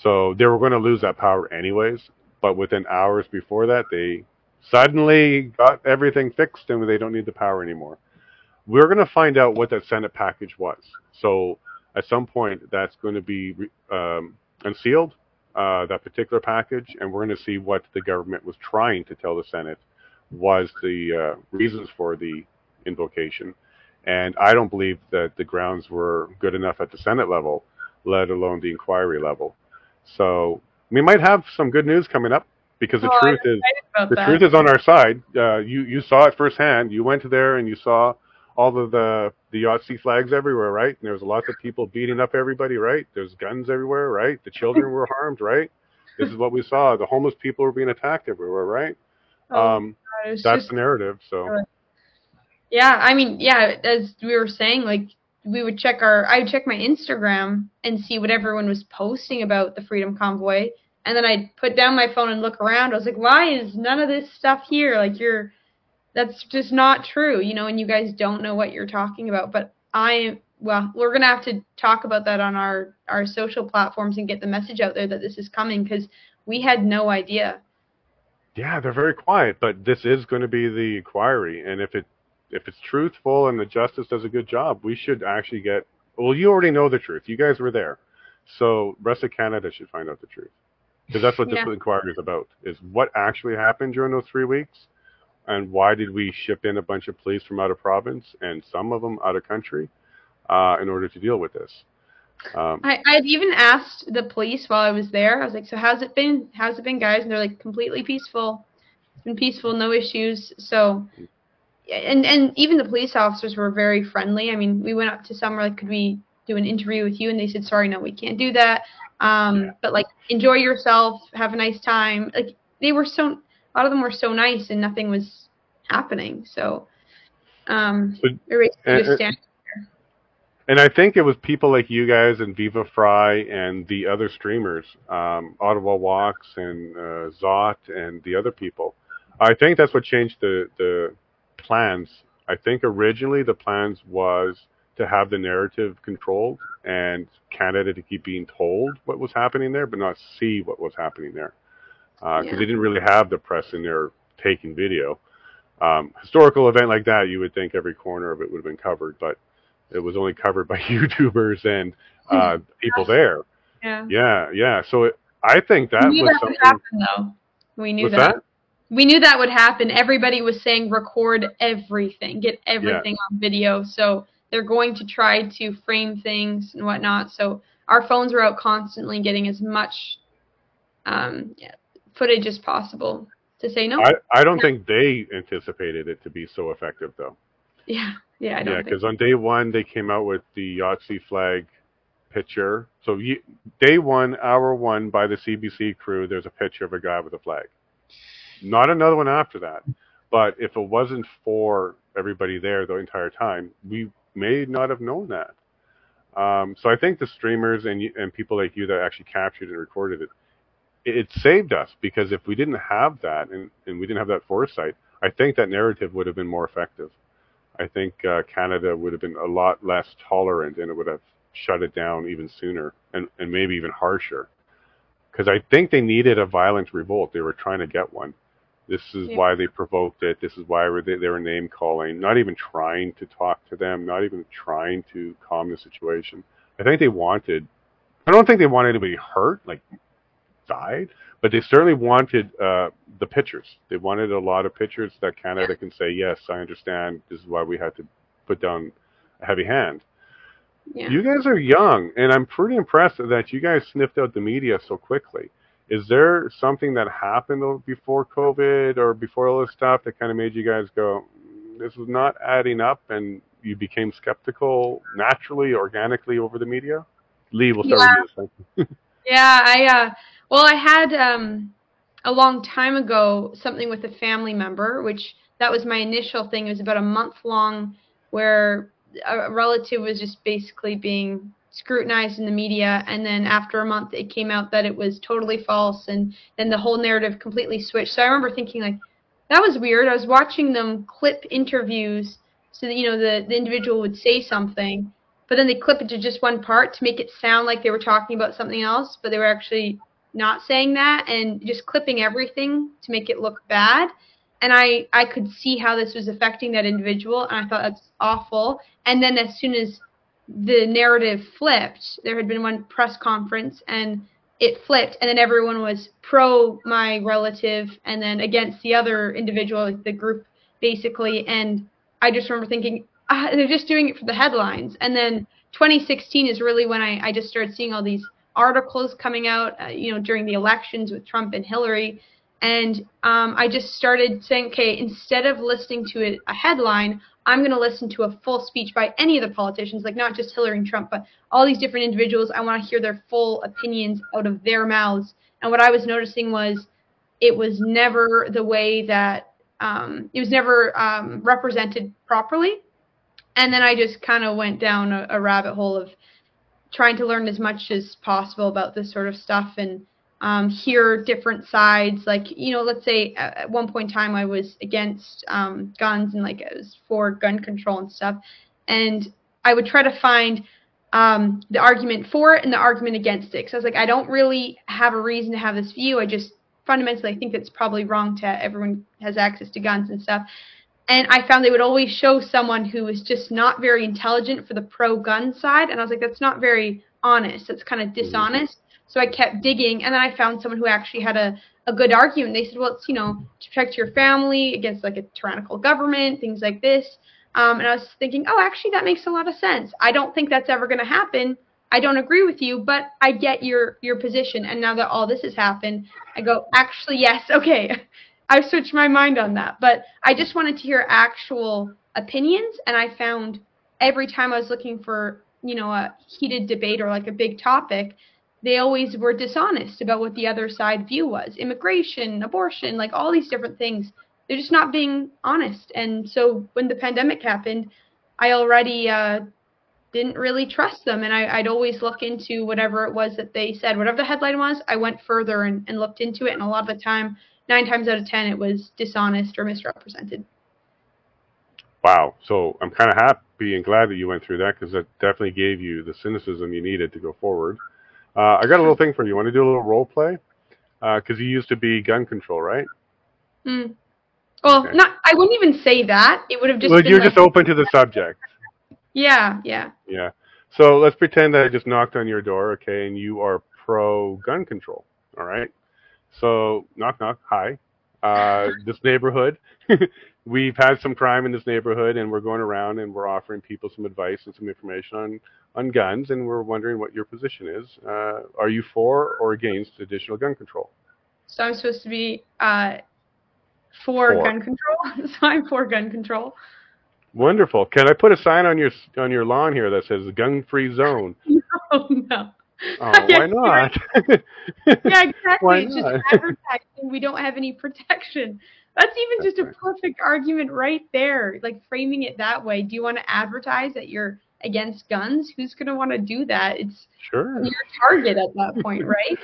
So they were going to lose that power anyways, but within hours before that, they suddenly got everything fixed and they don't need the power anymore. We're going to find out what that Senate package was. So at some point, that's going to be unsealed, that particular package, and we're going to see what the government was trying to tell the Senate was the reasons for the invocation. And I don't believe that the grounds were good enough at the Senate level, let alone the inquiry level. So we might have some good news coming up, because the truth is on our side. You saw it firsthand. You went there and you saw all of the Yahtzee flags everywhere, right? And there was lots of people beating up everybody, right? There's guns everywhere, right? The children were harmed, right? This is what we saw. The homeless people were being attacked everywhere, right? That's the narrative. So. Yeah, I mean, yeah, as we were saying, like, I would check my Instagram and see what everyone was posting about the Freedom Convoy, and then I'd put down my phone and look around. I was like, why is none of this stuff here? Like, that's just not true, and you guys don't know what you're talking about. But we're going to have to talk about that on our social platforms and get the message out there that this is coming, because we had no idea. Yeah, they're very quiet, but this is going to be the inquiry, and if it's truthful and the justice does a good job, we should actually get Well, you already know the truth. You guys were there. So rest of Canada should find out the truth. Because that's what this Yeah. inquiry is about, is what actually happened during those 3 weeks, and why did we ship in a bunch of police from out of province, and some of them out of country, in order to deal with this. I'd even asked the police while I was there. I was like, so how's it been? How's it been, guys? And they're like, completely peaceful. It's been peaceful, no issues. So, and even the police officers were very friendly. I mean, we went up to some, like, could we do an interview with you? And they said, sorry, no, we can't do that. But, like, enjoy yourself, have a nice time. Like, they were so, a lot of them were so nice, and nothing was happening. So, they're basically just standing. And I think it was people like you guys and Viva Fry and the other streamers, Ottawa Walks and Zot and the other people. I think that's what changed the plans. I think originally the plans was to have the narrative controlled and Canada to keep being told what was happening there, but not see what was happening there. Because they didn't really have the press in there taking video. Historical event like that, you would think every corner of it would have been covered, but it was only covered by YouTubers and people there. Yeah. So I think that was something. Would happen, though. We knew that. We knew that would happen. Everybody was saying record everything, get everything on video. So they're going to try to frame things and whatnot. So our phones were out constantly getting as much footage as possible to say no. I don't think they anticipated it to be so effective, though. Yeah, I don't think. Because on day one, they came out with the Yahtzee flag picture. So day one, hour one, by the CBC crew, there's a picture of a guy with a flag. Not another one after that. But if it wasn't for everybody there the entire time, we may not have known that. So I think the streamers and people like you that actually captured and recorded it, it saved us, because if we didn't have that and we didn't have that foresight, I think that narrative would have been more effective. I think Canada would have been a lot less tolerant, and it would have shut it down even sooner and maybe even harsher. Because I think they needed a violent revolt. They were trying to get one. This is why they provoked it. This is why they were name calling, not even trying to talk to them, not even trying to calm the situation. I don't think they wanted anybody hurt, like died, but they certainly wanted the pictures. They wanted a lot of pictures that Canada can say, yes, I understand, this is why we had to put down a heavy hand. You guys are young, and I'm pretty impressed that you guys sniffed out the media so quickly. Is there something that happened before COVID or before all this stuff that kind of made you guys go, this is not adding up, and you became skeptical naturally, organically over the media? Leigh, we'll start with you. Well, I had a long time ago something with a family member, which that was my initial thing. It was about a month long, where a relative was just basically being scrutinized in the media, and then after a month it came out that it was totally false, and then the whole narrative completely switched. So I remember thinking, like, that was weird. I was watching them clip interviews so that, the individual would say something, but then they clip it to just one part to make it sound like they were talking about something else, but they were actually not saying that, and just clipping everything to make it look bad. And I could see how this was affecting that individual, and I thought that's awful. And then as soon as the narrative flipped, there had been one press conference, and it flipped, and then everyone was pro my relative and then against the other individual, like the group, basically. And I just remember thinking, they're just doing it for the headlines. And then 2016 is really when I just started seeing all these articles coming out, during the elections with Trump and Hillary. And I just started saying, okay, instead of listening to a headline, I'm going to listen to a full speech by any of the politicians, like not just Hillary and Trump, but all these different individuals. I want to hear their full opinions out of their mouths. And what I was noticing was it was never the way that it was never represented properly. And then I just kind of went down a rabbit hole of trying to learn as much as possible about this sort of stuff and hear different sides. Like, let's say at one point in time I was against guns, and like I was for gun control and stuff. And I would try to find the argument for it and the argument against it. So I was like, I don't really have a reason to have this view. I just fundamentally think it's probably wrong to everyone has access to guns and stuff. And I found they would always show someone who was just not very intelligent for the pro-gun side. And I was like, that's not very honest. That's kind of dishonest. So I kept digging, and then I found someone who actually had a good argument. They said, well, it's, to protect your family against like a tyrannical government, things like this. And I was thinking, oh, actually, that makes a lot of sense. I don't think that's ever going to happen. I don't agree with you, but I get your position. And now that all this has happened, I go, actually, yes, okay. I've switched my mind on that. But I just wanted to hear actual opinions, and I found every time I was looking for, a heated debate or like a big topic, they always were dishonest about what the other side view was. Immigration, abortion, like all these different things. They're just not being honest. And so when the pandemic happened, I already didn't really trust them, and I'd always look into whatever it was that they said. Whatever the headline was, I went further and looked into it, and a lot of the time, 9 times out of 10, it was dishonest or misrepresented. Wow. So I'm kind of happy and glad that you went through that, because that definitely gave you the cynicism you needed to go forward. I got a little thing for you. You want to do a little role play? Because you used to be gun control, right? Well, okay. I wouldn't even say that. It would have just been you're just open to the subject. Yeah. Yeah. So let's pretend that I just knocked on your door, okay, and you are pro-gun control, all right? So, knock, knock, hi. This neighborhood, we've had some crime in this neighborhood, and we're going around and we're offering people some advice and some information on guns, and we're wondering what your position is. Are you for or against additional gun control? So I'm supposed to be for gun control? So I'm for gun control. Wonderful. Can I put a sign on your lawn here that says "gun-free zone"? No. Oh, why not? Yeah, exactly. Why it's not? just advertising. We don't have any protection. That's even just a perfect argument right there. Like framing it that way. Do you want to advertise that you're against guns? Who's going to want to do that? It's your target at that point, right?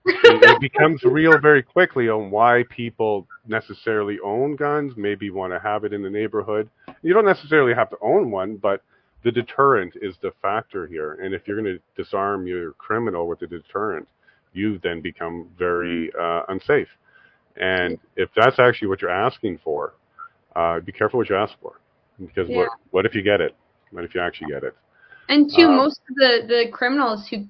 It becomes real very quickly on why people necessarily own guns, maybe want to have it in the neighborhood. You don't necessarily have to own one, but the deterrent is the factor here. And if you're going to disarm your criminal with the deterrent, you then become very unsafe. And if that's actually what you're asking for, be careful what you ask for. Because what if you get it? What if you actually get it? And two, most of the criminals who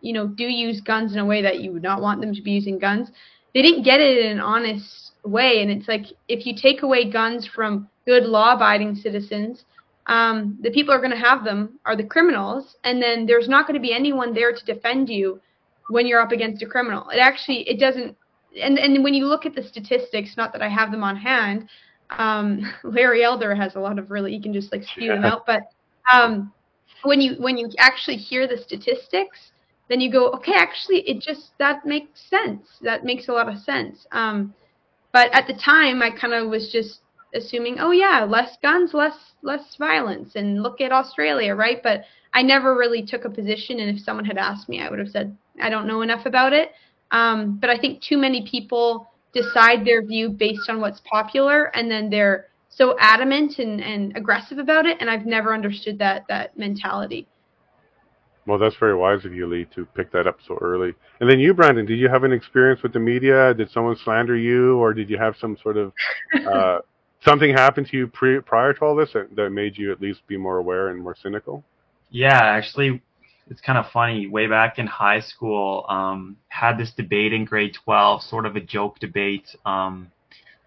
do use guns in a way that you would not want them to be using guns, they didn't get it in an honest way. And it's like, if you take away guns from good law-abiding citizens, the people who are going to have them are the criminals, and then there's not going to be anyone there to defend you when you're up against a criminal. It doesn't, and when you look at the statistics, not that I have them on hand, Larry Elder has a lot of you can just like spew them out, but when you actually hear the statistics, then you go, okay, actually, that makes sense. That makes a lot of sense. But at the time, I kind of was just assuming, oh yeah, less guns, less violence, and look at Australia, right? But I never really took a position, and if someone had asked me, I would have said, I don't know enough about it. But I think too many people decide their view based on what's popular, and then they're so adamant and aggressive about it, and I've never understood that mentality. Well, that's very wise of you, Leigh, to pick that up so early. And then you, Brandon, did you have an experience with the media? Did someone slander you, or did you have some sort of something happen to you prior to all this that made you at least be more aware and more cynical? Yeah, actually, it's kind of funny. Way back in high school, had this debate in grade 12, sort of a joke debate,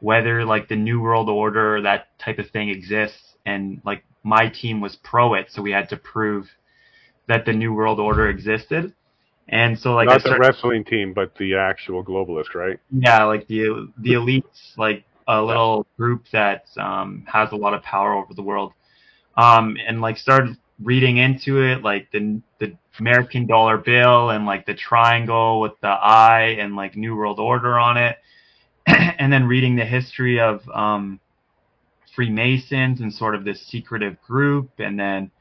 whether like the New World Order, that type of thing exists, and like my team was pro it, so we had to prove that the New World Order existed. And so like not the wrestling team, but the actual globalist, right? Yeah, like the elites, like a little group that has a lot of power over the world. And like started reading into it, like the American dollar bill and like the triangle with the eye and like New World Order on it. And then reading the history of Freemasons and sort of this secretive group, and then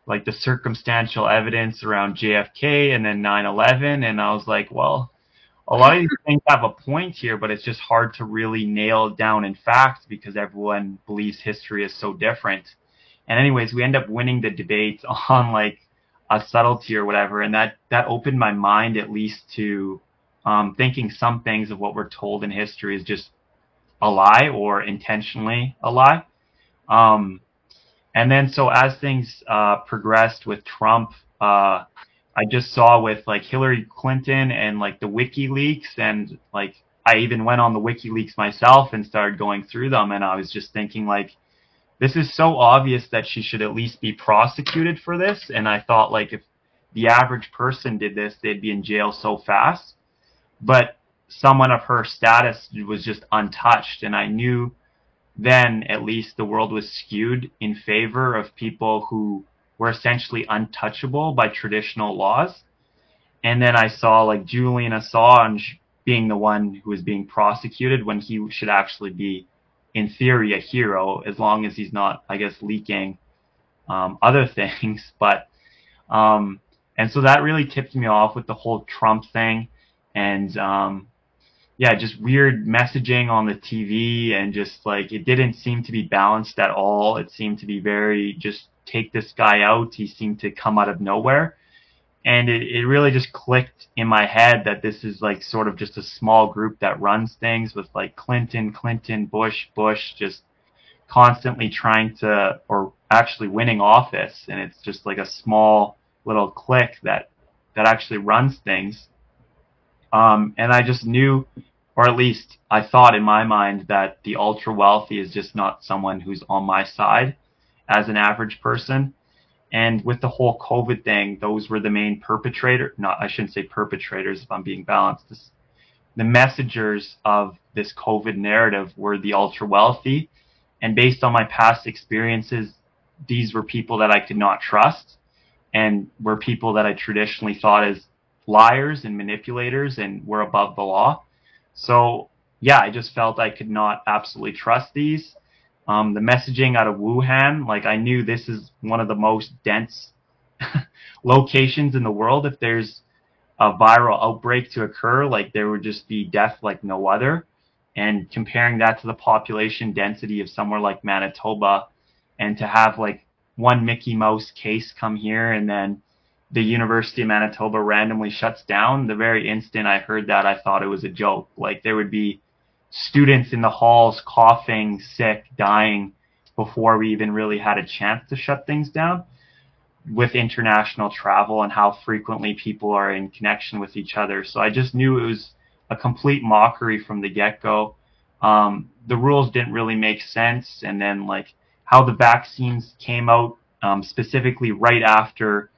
like the circumstantial evidence around JFK and then 9/11, and I was like, well, a lot of these things have a point here, but it's just hard to really nail down in fact because everyone believes history is so different. And anyways, we end up winning the debate on like a subtlety or whatever, and that opened my mind at least to thinking some things of what we're told in history is just a lie or intentionally a lie. And then so as things progressed with Trump, I just saw with like Hillary Clinton and like the WikiLeaks, and like I even went on the WikiLeaks myself and started going through them, and I was just thinking like, this is so obvious that she should at least be prosecuted for this. And I thought like if the average person did this, they'd be in jail so fast. But someone of her status was just untouched, and I knew then at least the world was skewed in favor of people who were essentially untouchable by traditional laws. And then I saw like Julian Assange being the one who was being prosecuted when he should actually be, in theory, a hero, as long as he's not, I guess, leaking other things. But and so that really tipped me off with the whole Trump thing, and yeah, just weird messaging on the TV, and just like it didn't seem to be balanced at all. It seemed to be very just take this guy out. He seemed to come out of nowhere. And it really just clicked in my head that this is like sort of just a small group that runs things, with like Clinton, Bush, just constantly trying to, or actually winning office. And it's just like a small little clique that actually runs things. And I just knew, or at least I thought in my mind, that the ultra wealthy is just not someone who's on my side as an average person. And with the whole COVID thing, those were the main perpetrator. Not, I shouldn't say perpetrators if I'm being balanced. The messengers of this COVID narrative were the ultra wealthy. And based on my past experiences, these were people that I could not trust, and were people that I traditionally thought as liars and manipulators and were above the law. So yeah, I just felt I could not absolutely trust these. The messaging out of Wuhan, like I knew this is one of the most dense locations in the world. If there's a viral outbreak to occur, like there would just be death like no other. And comparing that to the population density of somewhere like Manitoba, and to have like one Mickey Mouse case come here and then the University of Manitoba randomly shuts down, the very instant I heard that, I thought it was a joke. Like there would be students in the halls coughing, sick, dying before we even really had a chance to shut things down, with international travel and how frequently people are in connection with each other. So I just knew it was a complete mockery from the get-go. The rules didn't really make sense. And then like how the vaccines came out, specifically right after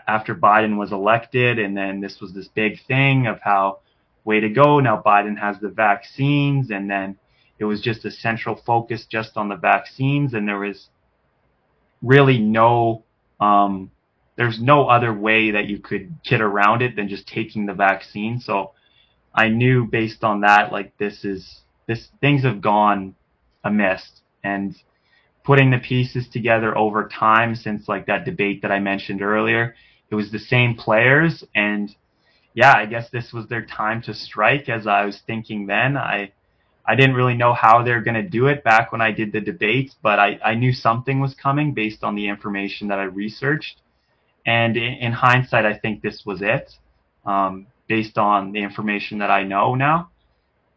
after Biden was elected, and then this was this big thing of how, way to go, now Biden has the vaccines, and then it was just a central focus just on the vaccines, and there was really no there's no other way that you could get around it than just taking the vaccine. So I knew based on that, like things have gone amiss. And putting the pieces together over time, since like that debate that I mentioned earlier, it was the same players, and yeah, I guess this was their time to strike. As I was thinking then, I didn't really know how they're going to do it back when I did the debates, but I knew something was coming based on the information that I researched. And in hindsight, I think this was it, based on the information that I know now.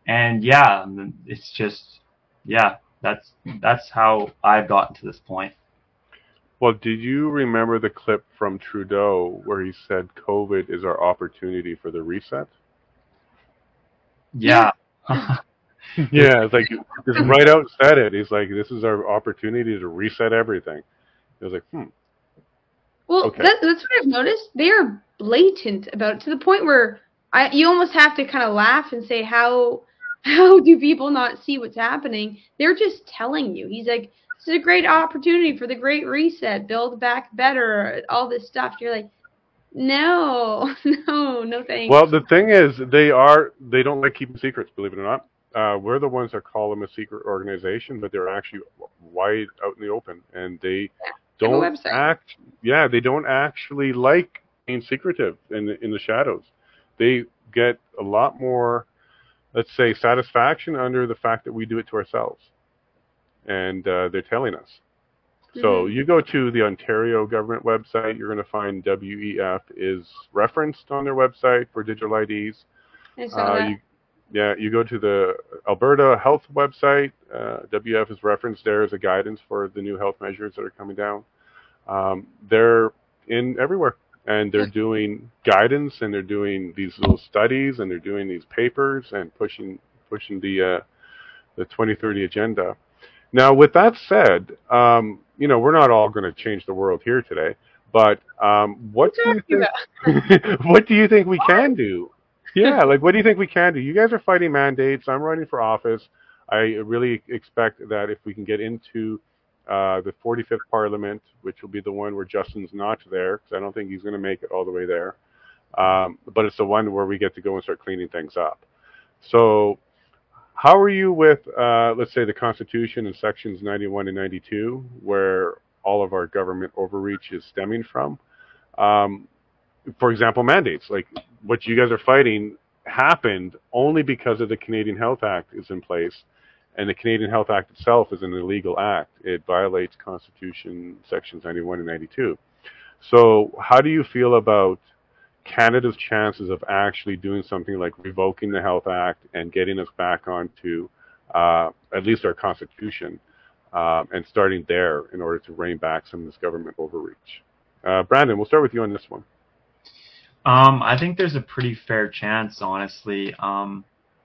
And yeah, it's just, yeah, that's how I've gotten to this point. Well, did you remember the clip from Trudeau where he said COVID is our opportunity for the reset? Yeah. Yeah, it's like just right out said it. He's like, this is our opportunity to reset everything. It was like, Well, okay. that's what I've noticed. They are blatant about it, to the point where you almost have to kind of laugh and say, how do people not see what's happening? They're just telling you. He's like, this is a great opportunity for the Great Reset, build back better, all this stuff. You're like, no thanks. Well, the thing is, they don't like keeping secrets, believe it or not. We're the ones that call them a secret organization, but they're actually wide out in the open, and they don't they don't actually like being secretive in the shadows. They get a lot more, let's say, satisfaction under the fact that we do it to ourselves, and they're telling us. So you go to the Ontario government website, you're going to find WEF is referenced on their website for digital IDs. I saw that. Yeah, you go to the Alberta Health website. WF is referenced there as a guidance for the new health measures that are coming down. They're in everywhere, and they're doing guidance, and they're doing these little studies, and they're doing these papers, and pushing the 2030 agenda. Now, with that said, we're not all going to change the world here today, but what do you think? What do you think we can do? Yeah, like what do you think we can do? You guys are fighting mandates. I'm running for office. I really expect that if we can get into the 45th Parliament, which will be the one where Justin's not there, because I don't think he's going to make it all the way there, but it's the one where we get to go and start cleaning things up. So how are you with, let's say, the Constitution in sections 91 and 92, where all of our government overreach is stemming from? For example, mandates. Like what you guys are fighting happened only because of the Canadian Health Act is in place, and the Canadian Health Act itself is an illegal act. It violates Constitution sections 91 and 92. So how do you feel about Canada's chances of actually doing something like revoking the Health Act and getting us back onto at least our Constitution and starting there in order to rein back some of this government overreach? Brandon, we'll start with you on this one. I think there's a pretty fair chance, honestly.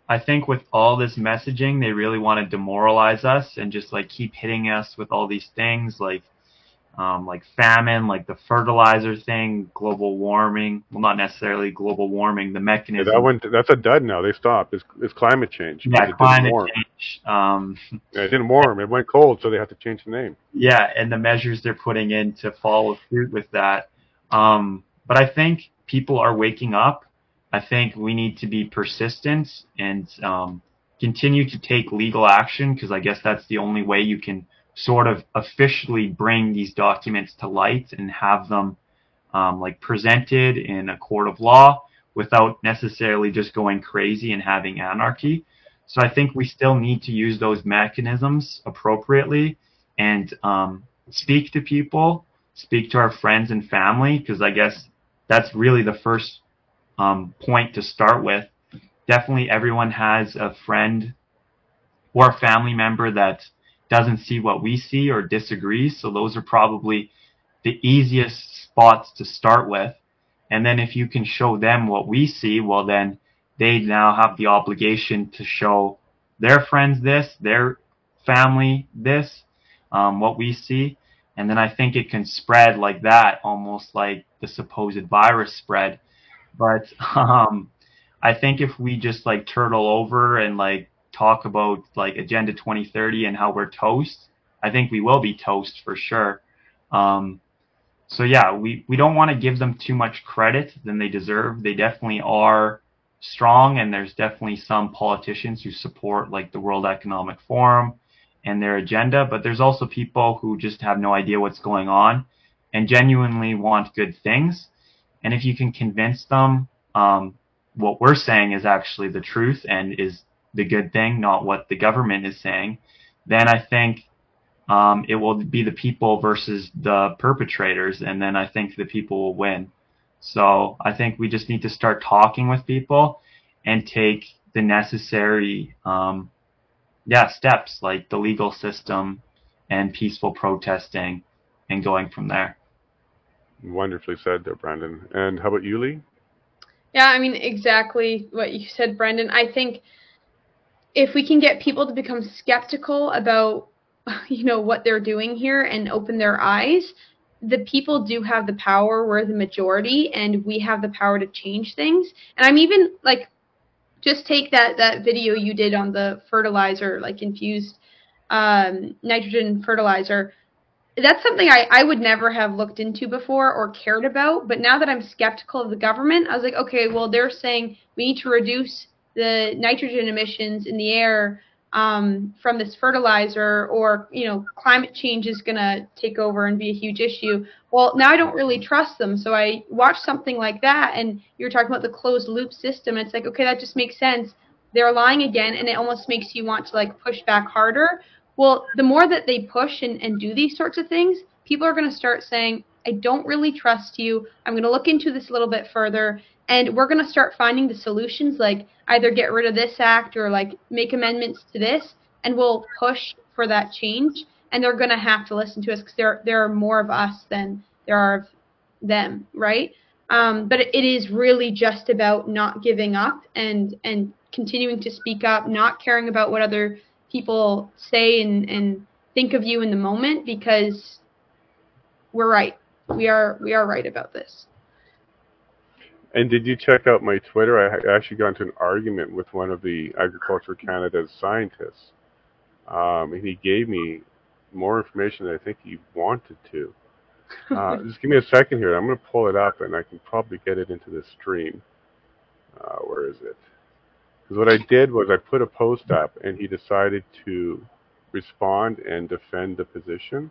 I think with all this messaging, they really want to demoralize us and just like keep hitting us with all these things like famine, like the fertilizer thing, global warming. Well, not necessarily global warming, the mechanism. Yeah, that's a dud now. They stopped. It's climate change. Yeah, climate change. Yeah, it didn't warm. It went cold, so they have to change the name. Yeah, and the measures they're putting in to follow through with that. But I think people are waking up. I think we need to be persistent and continue to take legal action, because I guess that's the only way you can sort of officially bring these documents to light and have them like presented in a court of law without necessarily just going crazy and having anarchy. So I think we still need to use those mechanisms appropriately and speak to people, speak to our friends and family, because I guess that's really the first point to start with. Definitely everyone has a friend or a family member that doesn't see what we see or disagrees, so those are probably the easiest spots to start with. And then if you can show them what we see, well then they now have the obligation to show their friends this, their family this, what we see. And then I think it can spread like that, almost like the supposed virus spread. But I think if we just like turtle over and like talk about like Agenda 2030 and how we're toast, I think we will be toast for sure. So yeah, we don't want to give them too much credit than they deserve. They definitely are strong, and there's definitely some politicians who support like the World Economic Forum and their agenda, but there's also people who just have no idea what's going on and genuinely want good things. And if you can convince them what we're saying is actually the truth and is the good thing, not what the government is saying, then I think it will be the people versus the perpetrators, and then I think the people will win. So I think we just need to start talking with people and take the necessary steps, like the legal system and peaceful protesting, and going from there. Wonderfully said there, Brandon. And how about you, Leigh? Yeah, I mean, exactly what you said, Brendan. I think if we can get people to become skeptical about, what they're doing here and open their eyes, the people do have the power. We're the majority, and we have the power to change things. And I'm even, like, just take that video you did on the fertilizer, like infused nitrogen fertilizer. That's something I would never have looked into before or cared about. But now that I'm skeptical of the government, I was like, okay, well, they're saying we need to reduce the nitrogen emissions in the air from this fertilizer, or, climate change is going to take over and be a huge issue. Well, now I don't really trust them. So I watched something like that, and you're talking about the closed loop system. And it's like, okay, that just makes sense. They're lying again, and it almost makes you want to, like, push back harder. Well, the more that they push and do these sorts of things, people are going to start saying, I don't really trust you. I'm going to look into this a little bit further, and we're going to start finding the solutions, like either get rid of this act or like make amendments to this, and we'll push for that change. And they're going to have to listen to us because there are more of us than there are of them, right? But it is really just about not giving up and continuing to speak up, not caring about what other people say and think of you in the moment, because we're right. We are right about this. And did you check out my Twitter? I actually got into an argument with one of the Agriculture Canada's scientists. And he gave me more information than I think he wanted to. Just give me a second here. I'm going to pull it up, and I can probably get it into the stream. Where is it? Because what I did was I put a post up, and he decided to respond and defend the position.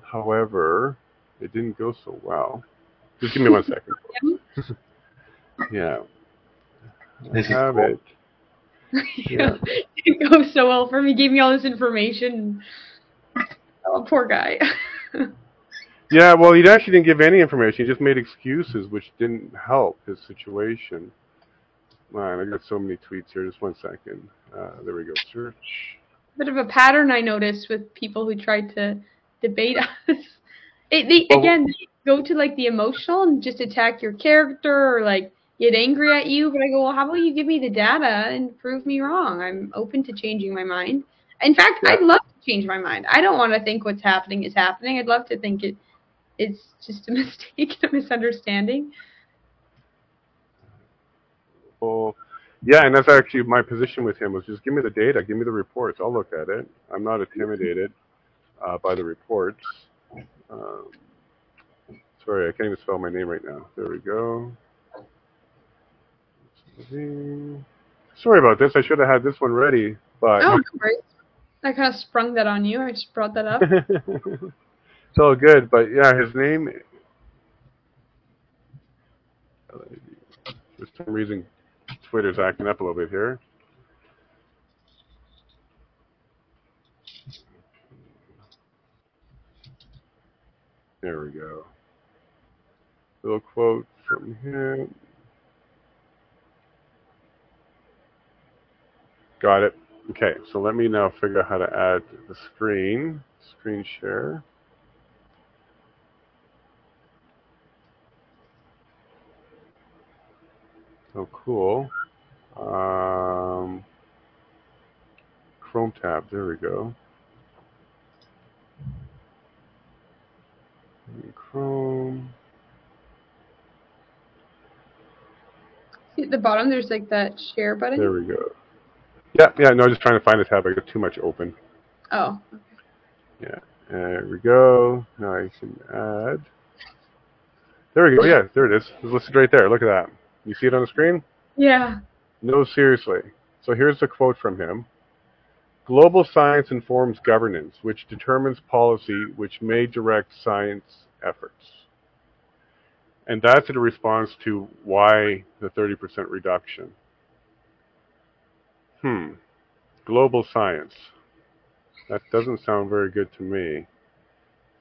However, it didn't go so well. Just give me 1 second. Yeah. I have it. Yeah. It didn't go so well for me. He gave me all this information. Oh, poor guy. Yeah, well, he actually didn't give any information. He just made excuses, which didn't help his situation. Man, I got so many tweets here. Just 1 second. There we go. Search. Bit of a pattern I noticed with people who tried to debate us. They go to like the emotional and just attack your character or like get angry at you. But I go, well, how about you give me the data and prove me wrong? I'm open to changing my mind. In fact, I'd love to change my mind. I don't want to think what's happening is happening. I'd love to think it's just a mistake, a misunderstanding. Well, yeah, and that's actually my position with him was just give me the data, give me the reports. I'll look at it. I'm not intimidated by the reports. Sorry, I can't even spell my name right now. There we go. Sorry about this. I should have had this one ready. But oh, no worries. I kind of sprung that on you. I just brought that up. It's all good, but yeah, his name. For some reason, Twitter's acting up a little bit here. There we go. Little quote from him. Got it. Okay, so let me now figure out how to add the screen share. Oh, cool. Chrome tab, there we go. Chrome. See at the bottom, there's like that share button. There we go. Yeah, no, just trying to find a tab. I got too much open. Oh. Okay. Yeah, there we go. Now I can add. There we go. Yeah, there it is. It's listed right there. Look at that. You see it on the screen? Yeah. No, seriously. So here's the quote from him. Global science informs governance, which determines policy, which may direct science efforts. And that's in response to why the 30% reduction. Global science. That doesn't sound very good to me.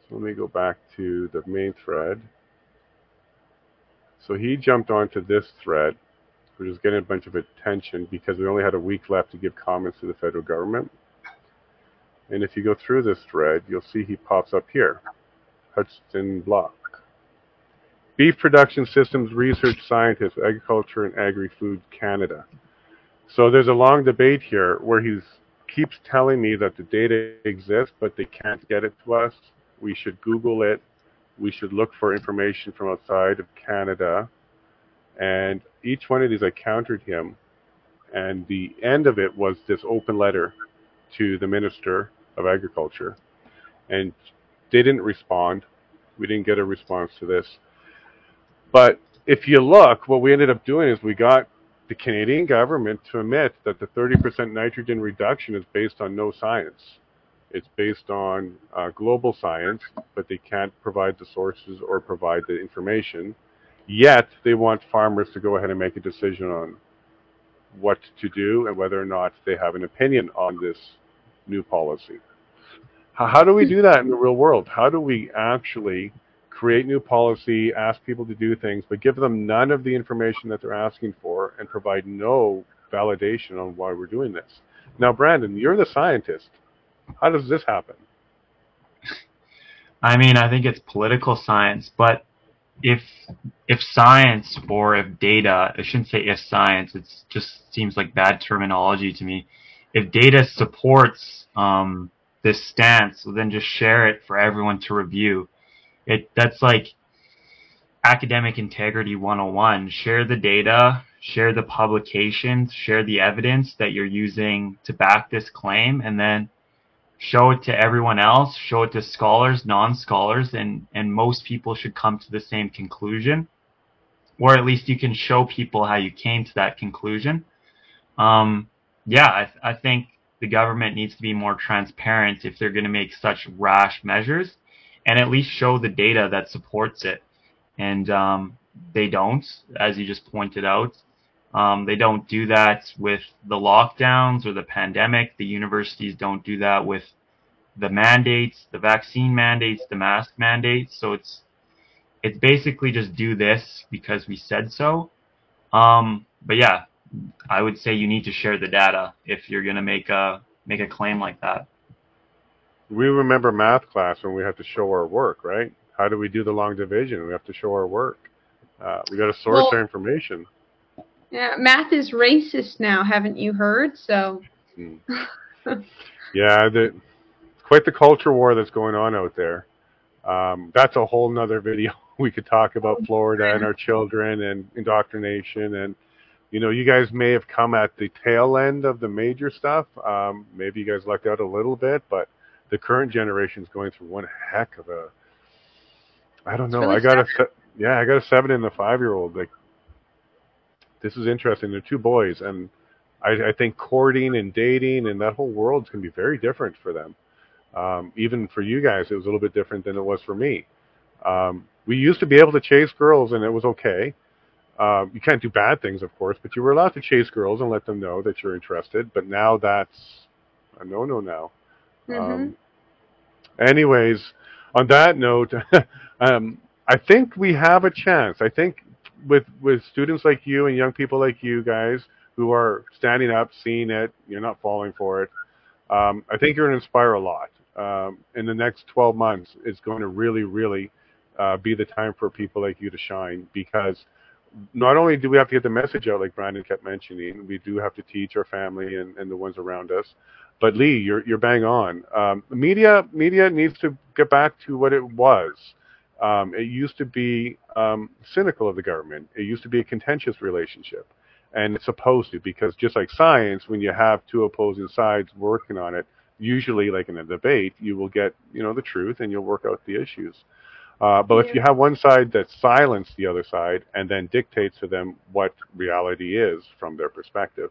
So let me go back to the main thread. So he jumped onto this thread, which is getting a bunch of attention because we only had a week left to give comments to the federal government. And if you go through this thread, you'll see he pops up here. Hudson Block. Beef Production Systems Research Scientist, Agriculture and Agri-Food Canada. So there's a long debate here where he keeps telling me that the data exists, but they can't get it to us. We should Google it. We should look for information from outside of Canada. And each one of these I countered him. And the end of it was this open letter to the Minister of Agriculture. And they didn't respond. We didn't get a response to this. But if you look, what we ended up doing is we got the Canadian government to admit that the 30% nitrogen reduction is based on no science. It's based on global science, but they can't provide the sources or provide the information. Yet, they want farmers to go ahead and make a decision on what to do and whether or not they have an opinion on this new policy. How do we do that in the real world? How do we actually create new policy, ask people to do things, but give them none of the information that they're asking for and provide no validation on why we're doing this. Now, Brandon, you're the scientist. How does this happen? I mean, I think it's political science, but if science or if data, I shouldn't say if science, it just seems like bad terminology to me. If data supports this stance, well, then just share it for everyone to review. That's like academic integrity 101. Share the data, share the publications, share the evidence that you're using to back this claim, and then show it to everyone else, show it to scholars, non-scholars, and most people should come to the same conclusion. Or at least you can show people how you came to that conclusion. Yeah, I think the government needs to be more transparent if they're going to make such rash measures, and at least show the data that supports it. And they don't, as you just pointed out. They don't do that with the lockdowns or the pandemic. The universities don't do that with the mandates, the vaccine mandates, the mask mandates. So it's basically just do this because we said so. But yeah, I would say you need to share the data if you're going to make a claim like that. We remember math class when we have to show our work, right? How do we do the long division? We have to show our work. We got to source our information. Yeah, math is racist now, haven't you heard? So. Yeah, quite the culture war that's going on out there. That's a whole nother video. We could talk about Florida and our children and indoctrination. And, you know, you guys may have come at the tail end of the major stuff. Maybe you guys lucked out a little bit, but the current generation is going through one heck of a, I don't know. Really I got a 7 and a 5-year-old. Like, this is interesting. They're 2 boys, and I think courting and dating and that whole world's going to be very different for them. Even for you guys, it was a little bit different than it was for me. We used to be able to chase girls, and it was okay. You can't do bad things, of course, but you were allowed to chase girls and let them know that you're interested. But now that's a no-no now. Anyways, on that note, I think we have a chance. I think with students like you and young people like you guys who are standing up, seeing it, you're not falling for it. I think you're going to inspire a lot. In the next 12 months, it's going to really, really be the time for people like you to shine, because not only do we have to get the message out, like Brandon kept mentioning, we do have to teach our family and the ones around us. But Leigh, you're bang on. Media needs to get back to what it was. It used to be cynical of the government. It used to be a contentious relationship. And it's supposed to, because just like science, when you have 2 opposing sides working on it, usually like in a debate, you will get, you know, the truth and you'll work out the issues. But if you have one side that silences the other side and then dictates to them what reality is from their perspective,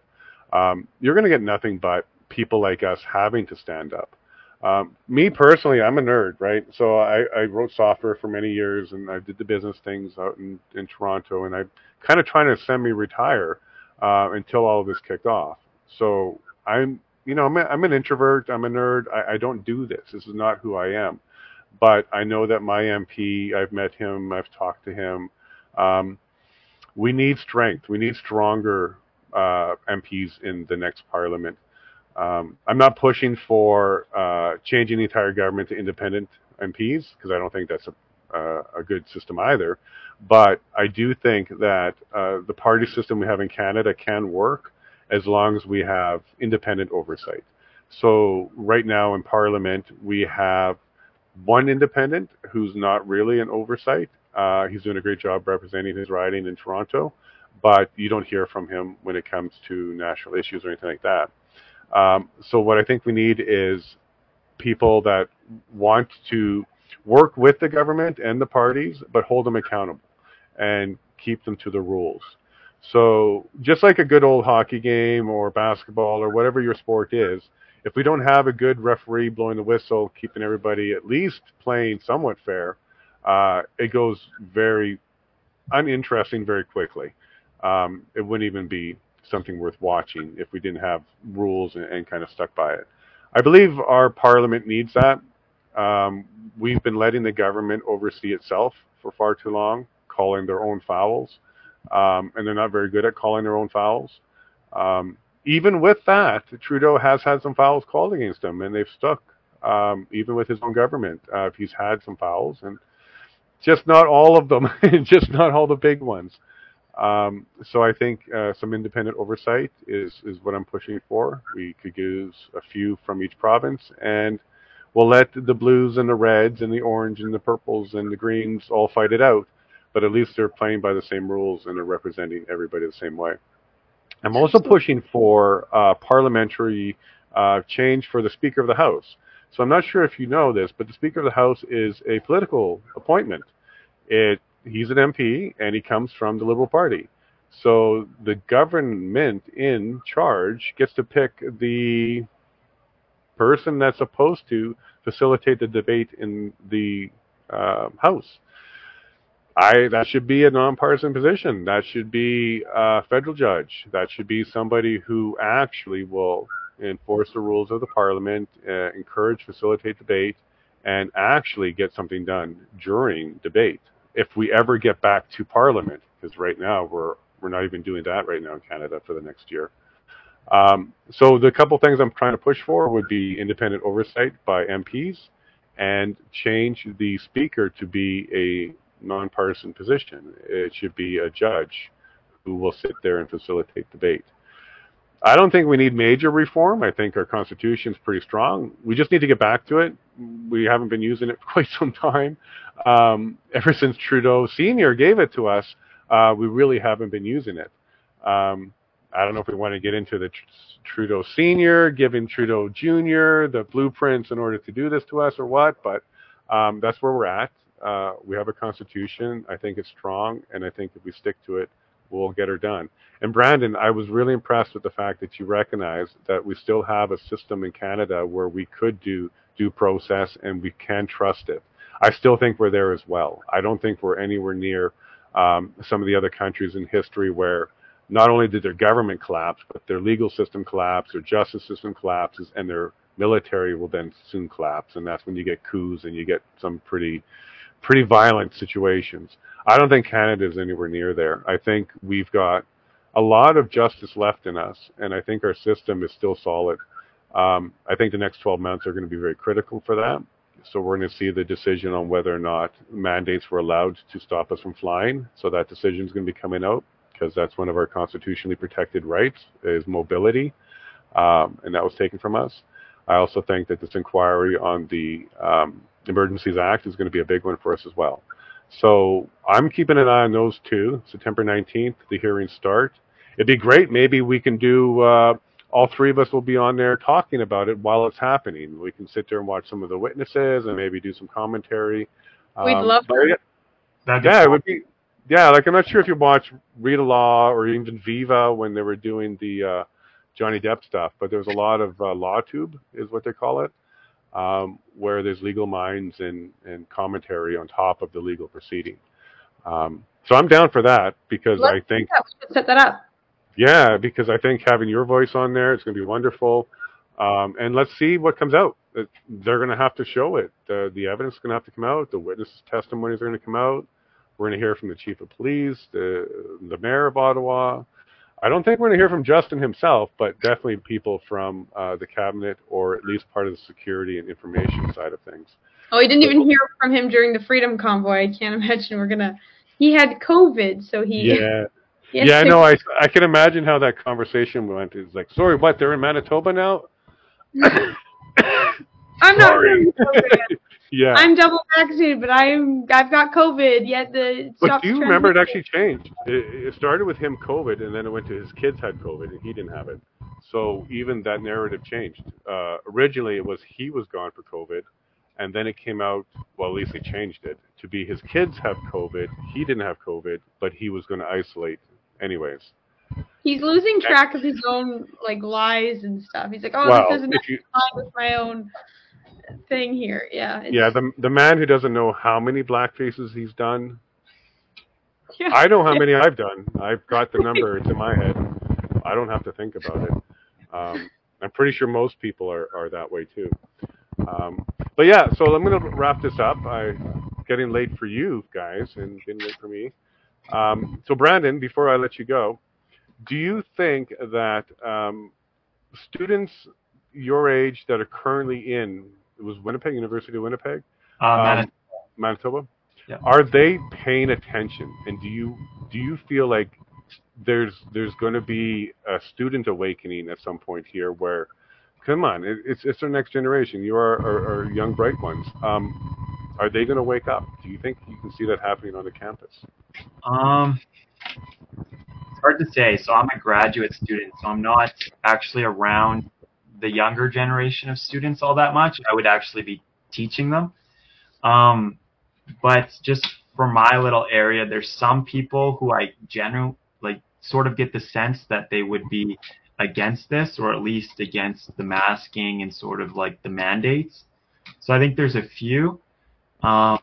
you're going to get nothing but people like us having to stand up. Me personally, I'm a nerd, right? So I wrote software for many years, and I did the business things out in Toronto, and I'm kind of trying to semi-retire until all of this kicked off. So I'm an introvert. I'm a nerd. I don't do this. This is not who I am. But I know that my MP, I've met him, I've talked to him. We need strength. We need stronger MPs in the next parliament. I'm not pushing for changing the entire government to independent MPs, because I don't think that's a good system either. But I do think that the party system we have in Canada can work as long as we have independent oversight. So right now in Parliament, we have one independent who's not really an oversight. He's doing a great job representing his riding in Toronto, but you don't hear from him when it comes to national issues or anything like that. So what I think we need is people that want to work with the government and the parties, but hold them accountable and keep them to the rules. So just like a good old hockey game or basketball or whatever your sport is, if we don't have a good referee blowing the whistle, keeping everybody at least playing somewhat fair, it goes very uninteresting very quickly. It wouldn't even be something worth watching if we didn't have rules and kind of stuck by it. I believe our parliament needs that. We've been letting the government oversee itself for far too long, calling their own fouls, and they're not very good at calling their own fouls. Even with that, Trudeau has had some fouls called against him, and they've stuck. Even with his own government, he's had some fouls, and just not all of them, just not all the big ones. So I think some independent oversight is what I'm pushing for. We could use a few from each province, and we'll let the blues and the reds and the orange and the purples and the greens all fight it out. But at least they're playing by the same rules and they're representing everybody the same way. I'm also pushing for parliamentary change for the Speaker of the House. So I'm not sure if you know this, but the Speaker of the House is a political appointment. He's an MP, and he comes from the Liberal Party. So the government in charge gets to pick the person that's supposed to facilitate the debate in the House. That should be a nonpartisan position. That should be a federal judge. That should be somebody who actually will enforce the rules of the Parliament, encourage, facilitate debate, and actually get something done during debate. If we ever get back to Parliament, because right now we're not even doing that right now in Canada for the next year. So the couple things I'm trying to push for would be independent oversight by MPs and change the Speaker to be a nonpartisan position. It should be a judge who will sit there and facilitate debate. I don't think we need major reform. I think our Constitution is pretty strong. We just need to get back to it. We haven't been using it for quite some time. Ever since Trudeau Sr. gave it to us, we really haven't been using it. I don't know if we want to get into the Trudeau Sr. giving Trudeau Jr. the blueprints in order to do this to us or what, but that's where we're at. We have a Constitution. I think it's strong, and I think if we stick to it, we'll get her done. And Brandon, I was really impressed with the fact that you recognize that we still have a system in Canada where we could do due process and we can trust it. I still think we're there as well. I don't think we're anywhere near some of the other countries in history where not only did their government collapse, but their legal system collapse, their justice system collapses, and their military will then soon collapse. And that's when you get coups and you get some pretty violent situations. I don't think Canada is anywhere near there. I think we've got a lot of justice left in us, and I think our system is still solid. I think the next 12 months are going to be very critical for that. So we're going to see the decision on whether or not mandates were allowed to stop us from flying. So that decision is going to be coming out, because that's one of our constitutionally protected rights, is mobility, and that was taken from us. I also think that this inquiry on the Emergencies Act is going to be a big one for us as well. So I'm keeping an eye on those two. September 19th, the hearings start. It'd be great. Maybe we can do, all three of us will be on there talking about it while it's happening. We can sit there and watch some of the witnesses and maybe do some commentary. We'd love that. Yeah, it would be. Yeah, like I'm not sure if you watch Read a Law or even Viva when they were doing the Johnny Depp stuff, but there's a lot of LawTube is what they call it, where there's legal minds and commentary on top of the legal proceeding. So I'm down for that because I think we should set that up. Yeah, because I think having your voice on there, it's going to be wonderful. And let's see what comes out. They're going to have to show it. The evidence is going to have to come out. The witness testimonies are going to come out. We're going to hear from the chief of police, the mayor of Ottawa. I don't think we're going to hear from Justin himself, but definitely people from the cabinet or at least part of the security and information side of things. Oh, we didn't even hear from him during the Freedom Convoy. I can't imagine we're going to... He had COVID, so he... Yeah. Yeah, no, I can imagine how that conversation went. It's like, sorry, what, they're in Manitoba now? I'm not really COVID. Yeah. I'm double vaccinated, but I've got COVID. Yet But do you remember it actually changed? It started with him COVID, and then it went to his kids had COVID, and he didn't have it. So even that narrative changed. Originally, it was he was gone for COVID, and then it came out, well, at least they changed it, to be his kids have COVID, he didn't have COVID, but he was going to isolate anyways. He's losing track of his own lies and stuff. He's like, oh, well, this doesn't line with my own thing here. Yeah. Yeah, the man who doesn't know how many blackfaces he's done. Yeah. I know how many I've done. I've got the number. It's in my head. I don't have to think about it. I'm pretty sure most people are that way too. But yeah, so I'm going to wrap this up. Getting late for you guys and getting late for me. So Brandon, before I let you go, do you think that students your age that are currently in, it was Winnipeg, University of Winnipeg, Manitoba. Manitoba, Yeah. are they paying attention? And do you feel like there's going to be a student awakening at some point here where, come on, it's our next generation. You are young, bright ones. Are they going to wake up? Do you think you can see that happening on the campus? It's hard to say. So I'm a graduate student, so I'm not actually around the younger generation of students all that much. I would actually be teaching them. But just for my little area, there's some people who I sort of get the sense that they would be against this, or at least against the masking and sort of like the mandates. So I think there's a few. I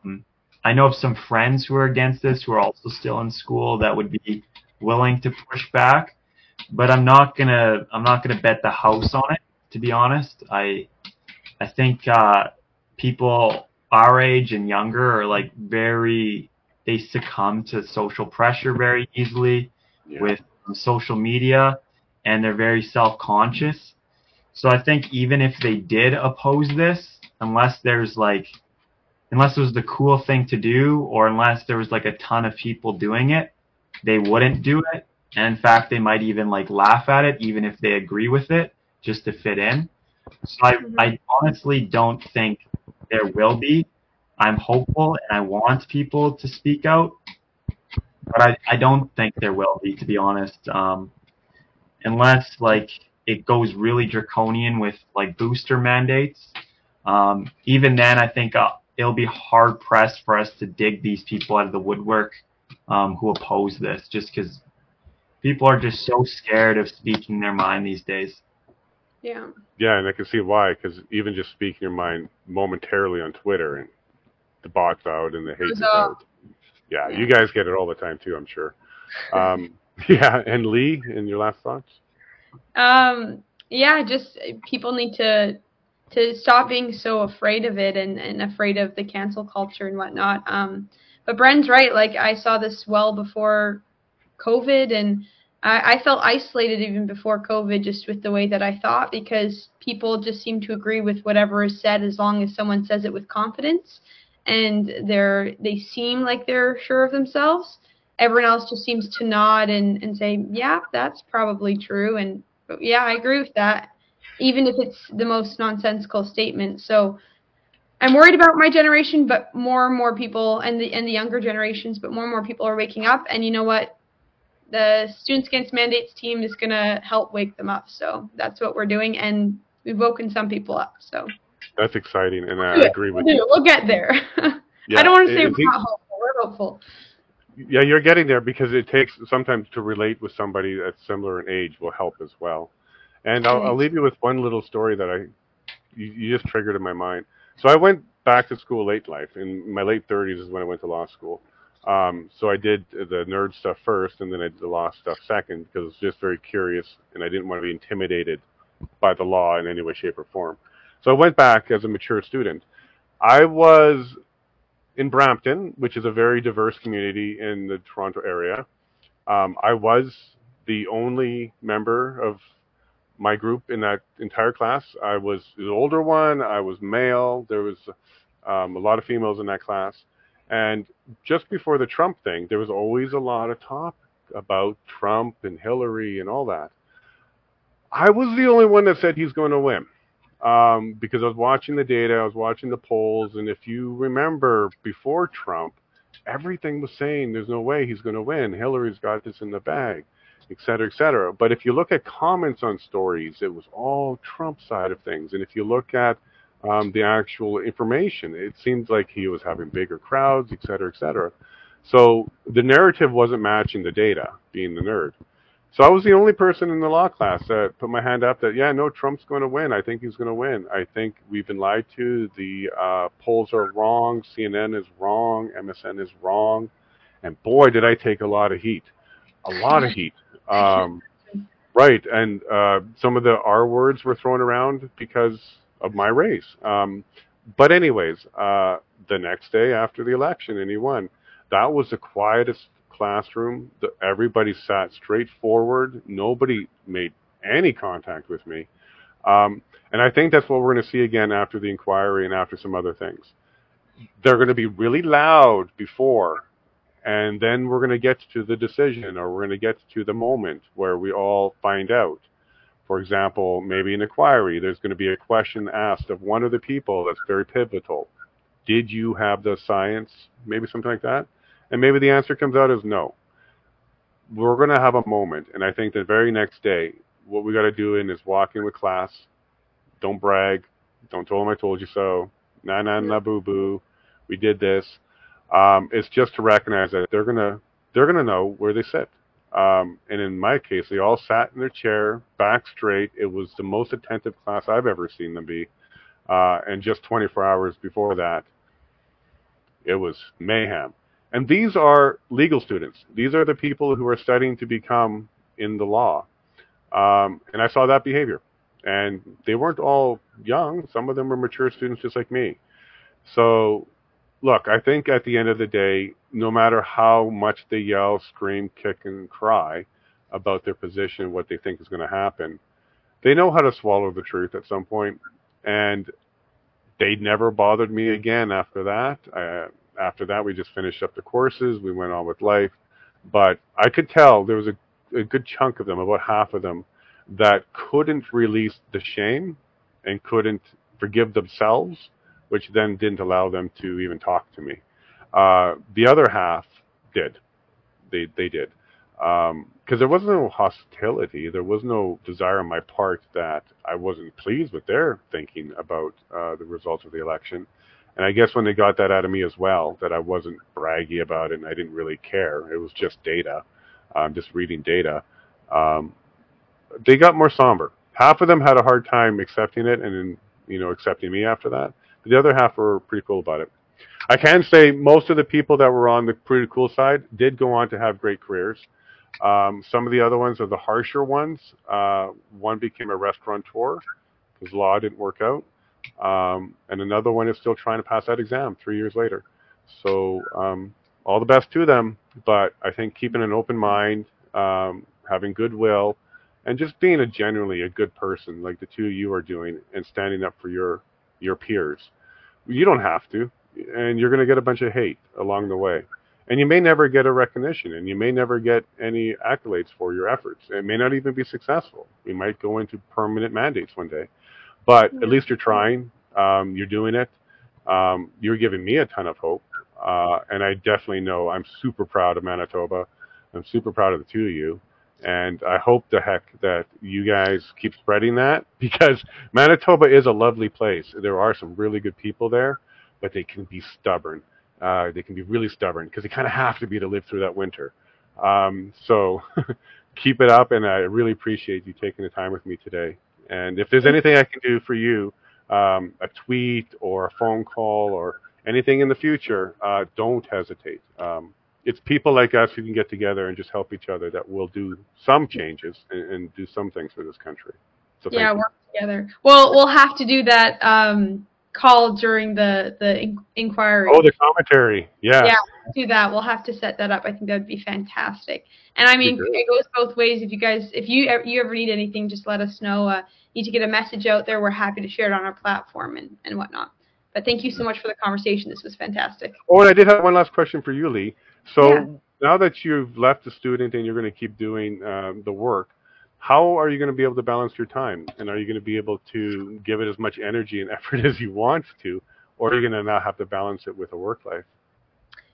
know of some friends who are against this, who are also still in school, that would be willing to push back. But I'm not gonna bet the house on it, to be honest. I think people our age and younger are like they succumb to social pressure very easily with social media, and they're very self-conscious. So I think even if they did oppose this, unless it was the cool thing to do, or unless there was like a ton of people doing it, they wouldn't do it. And in fact, they might even like laugh at it, even if they agree with it, just to fit in. So I honestly don't think there will be. I'm hopeful and I want people to speak out, but I don't think there will be, to be honest. Unless like it goes really draconian with like booster mandates. Even then, I think it'll be hard pressed for us to dig these people out of the woodwork who oppose this, just because people are just so scared of speaking their mind these days. Yeah. Yeah, and I can see why, because even just speaking your mind momentarily on Twitter, and the bots out and the hate is out. Yeah, you guys get it all the time too, I'm sure. Yeah, and Leigh, and your last thoughts? Yeah, just people need to stop being so afraid of it and afraid of the cancel culture and whatnot. But Bren's right. Like, I saw this well before COVID, and I felt isolated even before COVID, just with the way that I thought, because people just seem to agree with whatever is said as long as someone says it with confidence, and they seem like they're sure of themselves. Everyone else just seems to nod and say, yeah, that's probably true, and yeah, I agree with that, even if it's the most nonsensical statement. So I'm worried about my generation, but more and more people, and the younger generations, but more and more people are waking up. And you know what? The Students Against Mandates team is going to help wake them up. So that's what we're doing, and we've woken some people up. So that's exciting, and I agree with you. We'll get there. Yeah, I don't want to say we're not hopeful. We're hopeful. Yeah, you're getting there, because it takes sometimes to relate with somebody that's similar in age will help as well. And I'll leave you with one little story that you just triggered in my mind. So I went back to school late life. In my late 30s is when I went to law school. So I did the nerd stuff first, and then I did the law stuff second, because I was just very curious, and I didn't want to be intimidated by the law in any way, shape, or form. So I went back as a mature student. I was in Brampton, which is a very diverse community in the Toronto area. I was the only member of my group in that entire class. I was the older one. I was male. There was a lot of females in that class. And just before the Trump thing, there was always a lot of talk about Trump and Hillary and all that. I was the only one that said he's going to win. Because I was watching the data, I was watching the polls, and if you remember, before Trump, everything was saying there's no way he's going to win. Hillary's got this in the bag, et cetera, et cetera. But if you look at comments on stories, it was all Trump side of things. And if you look at the actual information, it seemed like he was having bigger crowds, et cetera, et cetera. So the narrative wasn't matching the data, being the nerd. So I was the only person in the law class that put my hand up that, yeah, no, Trump's going to win. I think he's going to win. I think we've been lied to. The polls are wrong. CNN is wrong. MSN is wrong. And boy, did I take a lot of heat. A lot of heat. Right. And some of the R words were thrown around because of my race. But anyways, the next day after the election, and he won. That was the quietest classroom. Everybody sat straight forward. Nobody made any contact with me. And I think that's what we're going to see again after the inquiry and after some other things. They're going to be really loud before, and then we're going to get to the decision, or we're going to get to the moment where we all find out. For example, maybe an inquiry, there's going to be a question asked of one of the people that's very pivotal. Did you have the science? Maybe something like that. And maybe the answer comes out as no. We're going to have a moment. And I think the very next day, what we got to do is walk in with class. Don't brag. Don't tell them I told you so. Nah, nah, nah, boo, boo. We did this. It's just to recognize that they're gonna know where they sit. And in my case, they all sat in their chair, back straight. It was the most attentive class I've ever seen them be. And just 24 hours before that, it was mayhem. And these are legal students. These are the people who are studying to become in the law. And I saw that behavior. And they weren't all young. Some of them were mature students just like me. So, look, I think at the end of the day, no matter how much they yell, scream, kick, and cry about their position, what they think is going to happen, they know how to swallow the truth at some point. And they never bothered me again after that. After that, we just finished up the courses. We went on with life. But I could tell there was a good chunk of them, about half of them, that couldn't release the shame and couldn't forgive themselves, which then didn't allow them to even talk to me. The other half did. They did. Because there was no hostility. There was no desire on my part that I wasn't pleased with their thinking about the results of the election. And I guess when they got that out of me as well, that I wasn't braggy about it and I didn't really care. It was just data, just reading data. They got more somber. Half of them had a hard time accepting it and accepting me after that. The other half were pretty cool about it. I can say most of the people that were on the pretty cool side did go on to have great careers. Some of the other ones are the harsher ones. One became a restaurateur because law didn't work out. And another one is still trying to pass that exam 3 years later. So all the best to them. But I think keeping an open mind, having goodwill, and just being genuinely a good person like the two of you are doing and standing up for your peers. You don't have to, and you're going to get a bunch of hate along the way. And you may never get a recognition, and you may never get any accolades for your efforts. It may not even be successful. You might go into permanent mandates one day. But at least you're trying. You're doing it. You're giving me a ton of hope. And I definitely know I'm super proud of Manitoba. I'm super proud of the two of you. And I hope the heck that you guys keep spreading that, because Manitoba is a lovely place. There are some really good people there, but they can be stubborn. They can be really stubborn because they kind of have to be to live through that winter. So keep it up, and I really appreciate you taking the time with me today. And if there's anything I can do for you, a tweet or a phone call or anything in the future, don't hesitate. It's people like us who can get together and just help each other that will do some changes and do some things for this country. So yeah, work together. Well, we'll have to do that call during the inquiry. Oh, the commentary. Yeah. Yeah, we'll do that. We'll have to set that up. I think that would be fantastic. And I mean, it goes both ways. If you ever need anything, just let us know. Need to get a message out there. We're happy to share it on our platform and whatnot. But thank you so much for the conversation. This was fantastic. Oh, and I did have one last question for you, Leigh. So now that you've left the student and you're going to keep doing the work, how are you going to be able to balance your time? And are you going to be able to give it as much energy and effort as you want to? Or are you going to now have to balance it with a work life?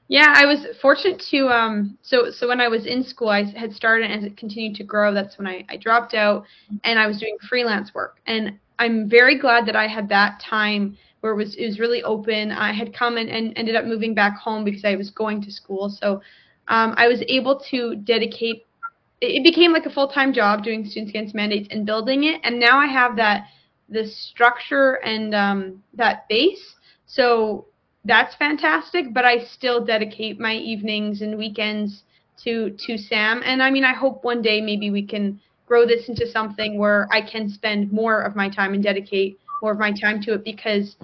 Yeah, I was fortunate to, so when I was in school, I had started, and as it continued to grow, that's when I dropped out, and I was doing freelance work. And I'm very glad that I had that time where it was really open. I had come and ended up moving back home because I was going to school. So I was able to dedicate, it became like a full-time job doing Students Against Mandates and building it. And now I have the structure and that base. So that's fantastic, but I still dedicate my evenings and weekends to S.A.M. And I mean, I hope one day maybe we can grow this into something where I can spend more of my time and dedicate more of my time to it, because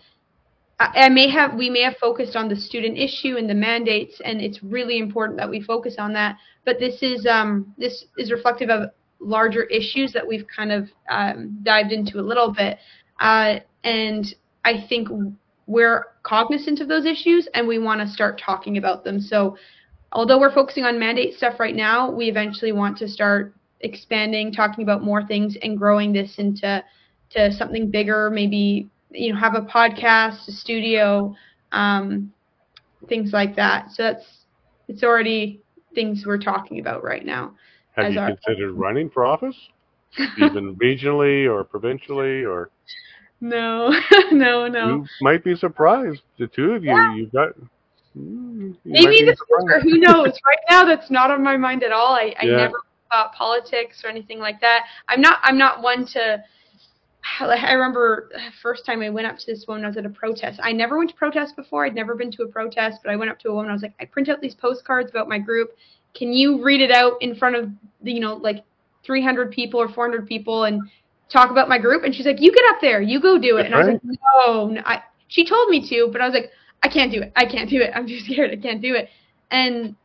we may have focused on the student issue and the mandates, and it's really important that we focus on that. But this is reflective of larger issues that we've kind of dived into a little bit, and I think we're cognizant of those issues, and we want to start talking about them. So, although we're focusing on mandate stuff right now, we eventually want to start expanding, talking about more things, and growing this into something bigger. Maybe have a podcast, a studio, things like that. So it's already things we're talking about right now. Have you considered running for office, even regionally or provincially, or? No, no. You might be surprised. The two of you, yeah. You've got. Maybe in the future. Who knows? Right now, that's not on my mind at all. I never thought politics or anything like that. I'm not one to. I remember the first time I went up to this woman, I was at a protest. I never went to protest before. I'd never been to a protest, but I went up to a woman. I was like, I print out these postcards about my group. Can you read it out in front of like 300 people or 400 people and talk about my group? And she's like, you get up there, you go do it. And I was like, no. She told me to, but I was like, I can't do it. I'm too scared. I can't do it. And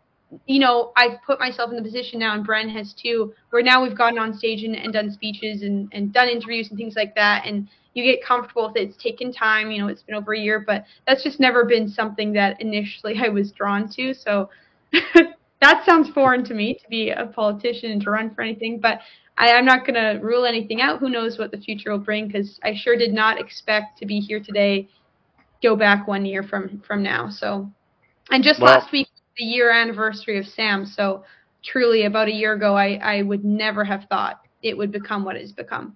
I've put myself in the position now, and Brandon has too, where now we've gotten on stage and done speeches and done interviews and things like that, and you get comfortable with it. It's taken time, it's been over a year, but that's just never been something that initially I was drawn to. So that sounds foreign to me, to be a politician and to run for anything, but I'm not going to rule anything out. Who knows what the future will bring, because I sure did not expect to be here today, go back 1 year from now. So, and just last week, the year anniversary of S.A.M. So truly about a year ago, I would never have thought it would become what it's become.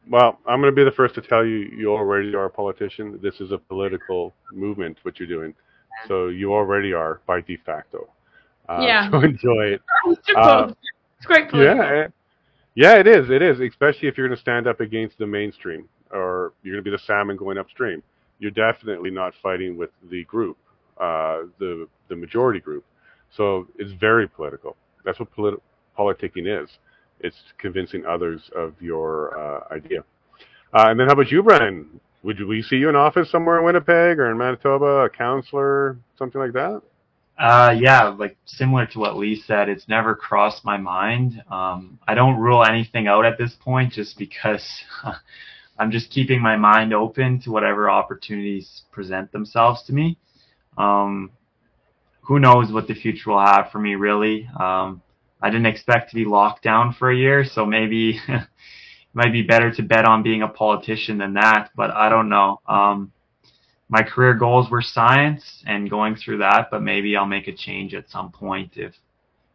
Well, I'm going to be the first to tell you, you already are a politician. This is a political movement, what you're doing. Yeah. So you already are by de facto. So enjoy it. It's quite political. Yeah, it is. It is, especially if you're going to stand up against the mainstream, or you're going to be the salmon going upstream. You're definitely not fighting with the group. The majority group. So it's very political. That's what politicking is. It's convincing others of your idea. And then how about you, Brandon? Would we see you in office somewhere in Winnipeg or in Manitoba, a councillor, something like that? Yeah, like similar to what Leigh said, it's never crossed my mind. I don't rule anything out at this point just because I'm just keeping my mind open to whatever opportunities present themselves to me. Who knows what the future will have for me, really. I didn't expect to be locked down for a year, so maybe it might be better to bet on being a politician than that, but I don't know. My career goals were science and going through that, but maybe I'll make a change at some point if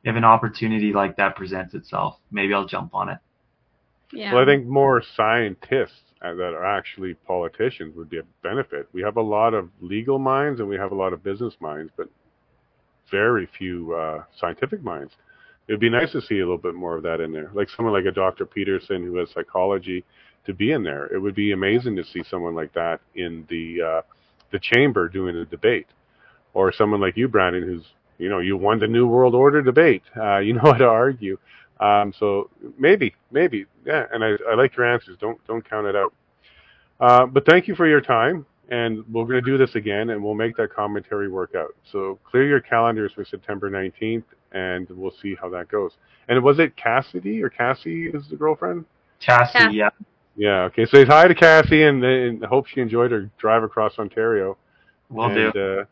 an opportunity like that presents itself. Maybe I'll jump on it. Yeah. Well, I think more scientists that are actually politicians would be a benefit. We have a lot of legal minds and we have a lot of business minds, but very few scientific minds. It would be nice to see a little bit more of that in there, like someone like a Dr. Peterson who has psychology to be in there. It would be amazing to see someone like that in the chamber doing a debate, or someone like you, Brandon, who's you won the New World Order debate. You know how to argue. So maybe, yeah. And I like your answers. Don't count it out. But thank you for your time. And we're going to do this again, and we'll make that commentary work out. So clear your calendars for September 19th, and we'll see how that goes. And was it Cassidy, or Cassie is the girlfriend? Cassie, yeah. Yeah, okay. So say hi to Cassie, and hope she enjoyed her drive across Ontario. Will do.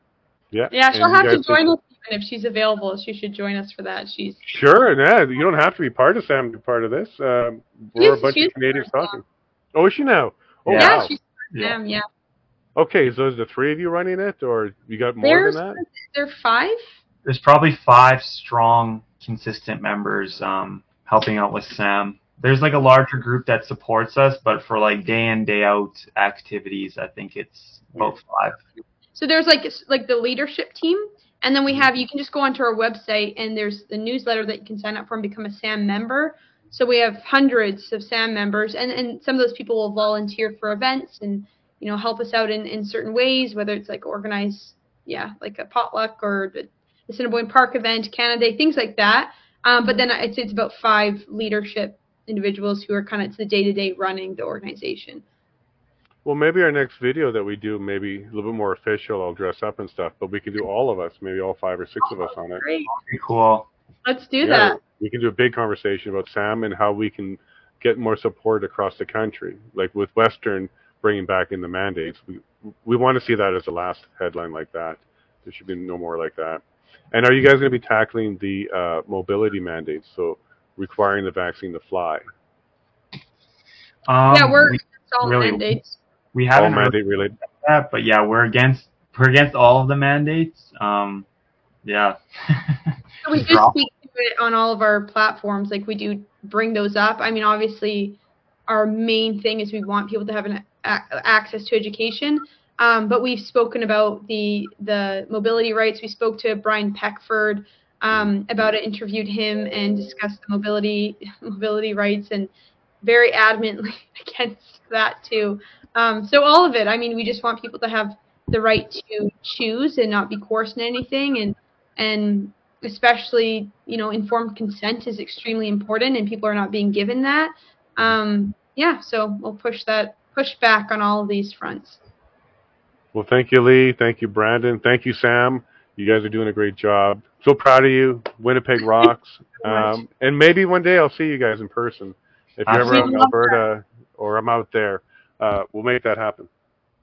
Yeah, she'll have to join us even if she's available. She should join us for that. Sure, yeah. You don't have to be part of S.A.M. to be part of this. We're a bunch of Canadians talking. Oh, is she now? Oh, yeah, wow. She's S.A.M., yeah. Okay, so is the three of you running it, or you got more than that? There are 5? There's probably 5 strong, consistent members helping out with S.A.M. There's like a larger group that supports us, but for like day in, day out activities, I think it's about 5. So there's like the leadership team, and then we have, you can just go onto our website, and there's the newsletter that you can sign up for and become a S.A.M. member. So we have hundreds of S.A.M. members, and some of those people will volunteer for events and help us out in certain ways, whether it's like organize, like a potluck or the Assiniboine Park event, Canada Day, things like that. But then I'd say it's about 5 leadership individuals who are kind of the day-to-day running the organization. Well, maybe our next video that we do, maybe a little bit more official, I'll dress up and stuff, but we can do all of us, maybe all 5 or 6 of us on it. Great. Pretty cool. Let's do that. We can do a big conversation about S.A.M and how we can get more support across the country. Like with Western bringing back in the mandates, we want to see that as the last headline like that. There should be no more like that. And are you guys going to be tackling the mobility mandates, so requiring the vaccine to fly? Yeah, we're against all really, mandates. We haven't all mandate related. That, but yeah, we're against all of the mandates. Yeah. So we do speak to it on all of our platforms. Like, we do bring those up. I mean, obviously, our main thing is we want people to have an access to education. But we've spoken about the mobility rights. We spoke to Brian Peckford about it, interviewed him, and discussed the mobility rights, and very adamantly against that too. So all of it. I mean, we just want people to have the right to choose and not be coerced in anything, and especially, you know, informed consent is extremely important, and people are not being given that. Yeah, so we'll push back on all of these fronts. Well, thank you, Leigh. Thank you, Brandon. Thank you, S.A.M. You guys are doing a great job. So proud of you. Winnipeg rocks. And maybe one day I'll see you guys in person. If you're ever out in Alberta or I'm out there, we'll make that happen.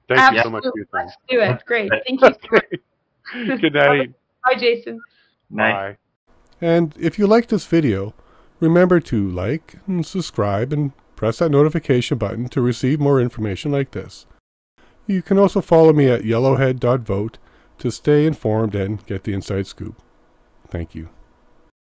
Thank you so much for your time. Let's do it. Great. Thank you so much. Good night. Bye, Jason. Bye. And if you liked this video, remember to like and subscribe and press that notification button to receive more information like this. You can also follow me at yellowhead.vote to stay informed and get the inside scoop. Thank you.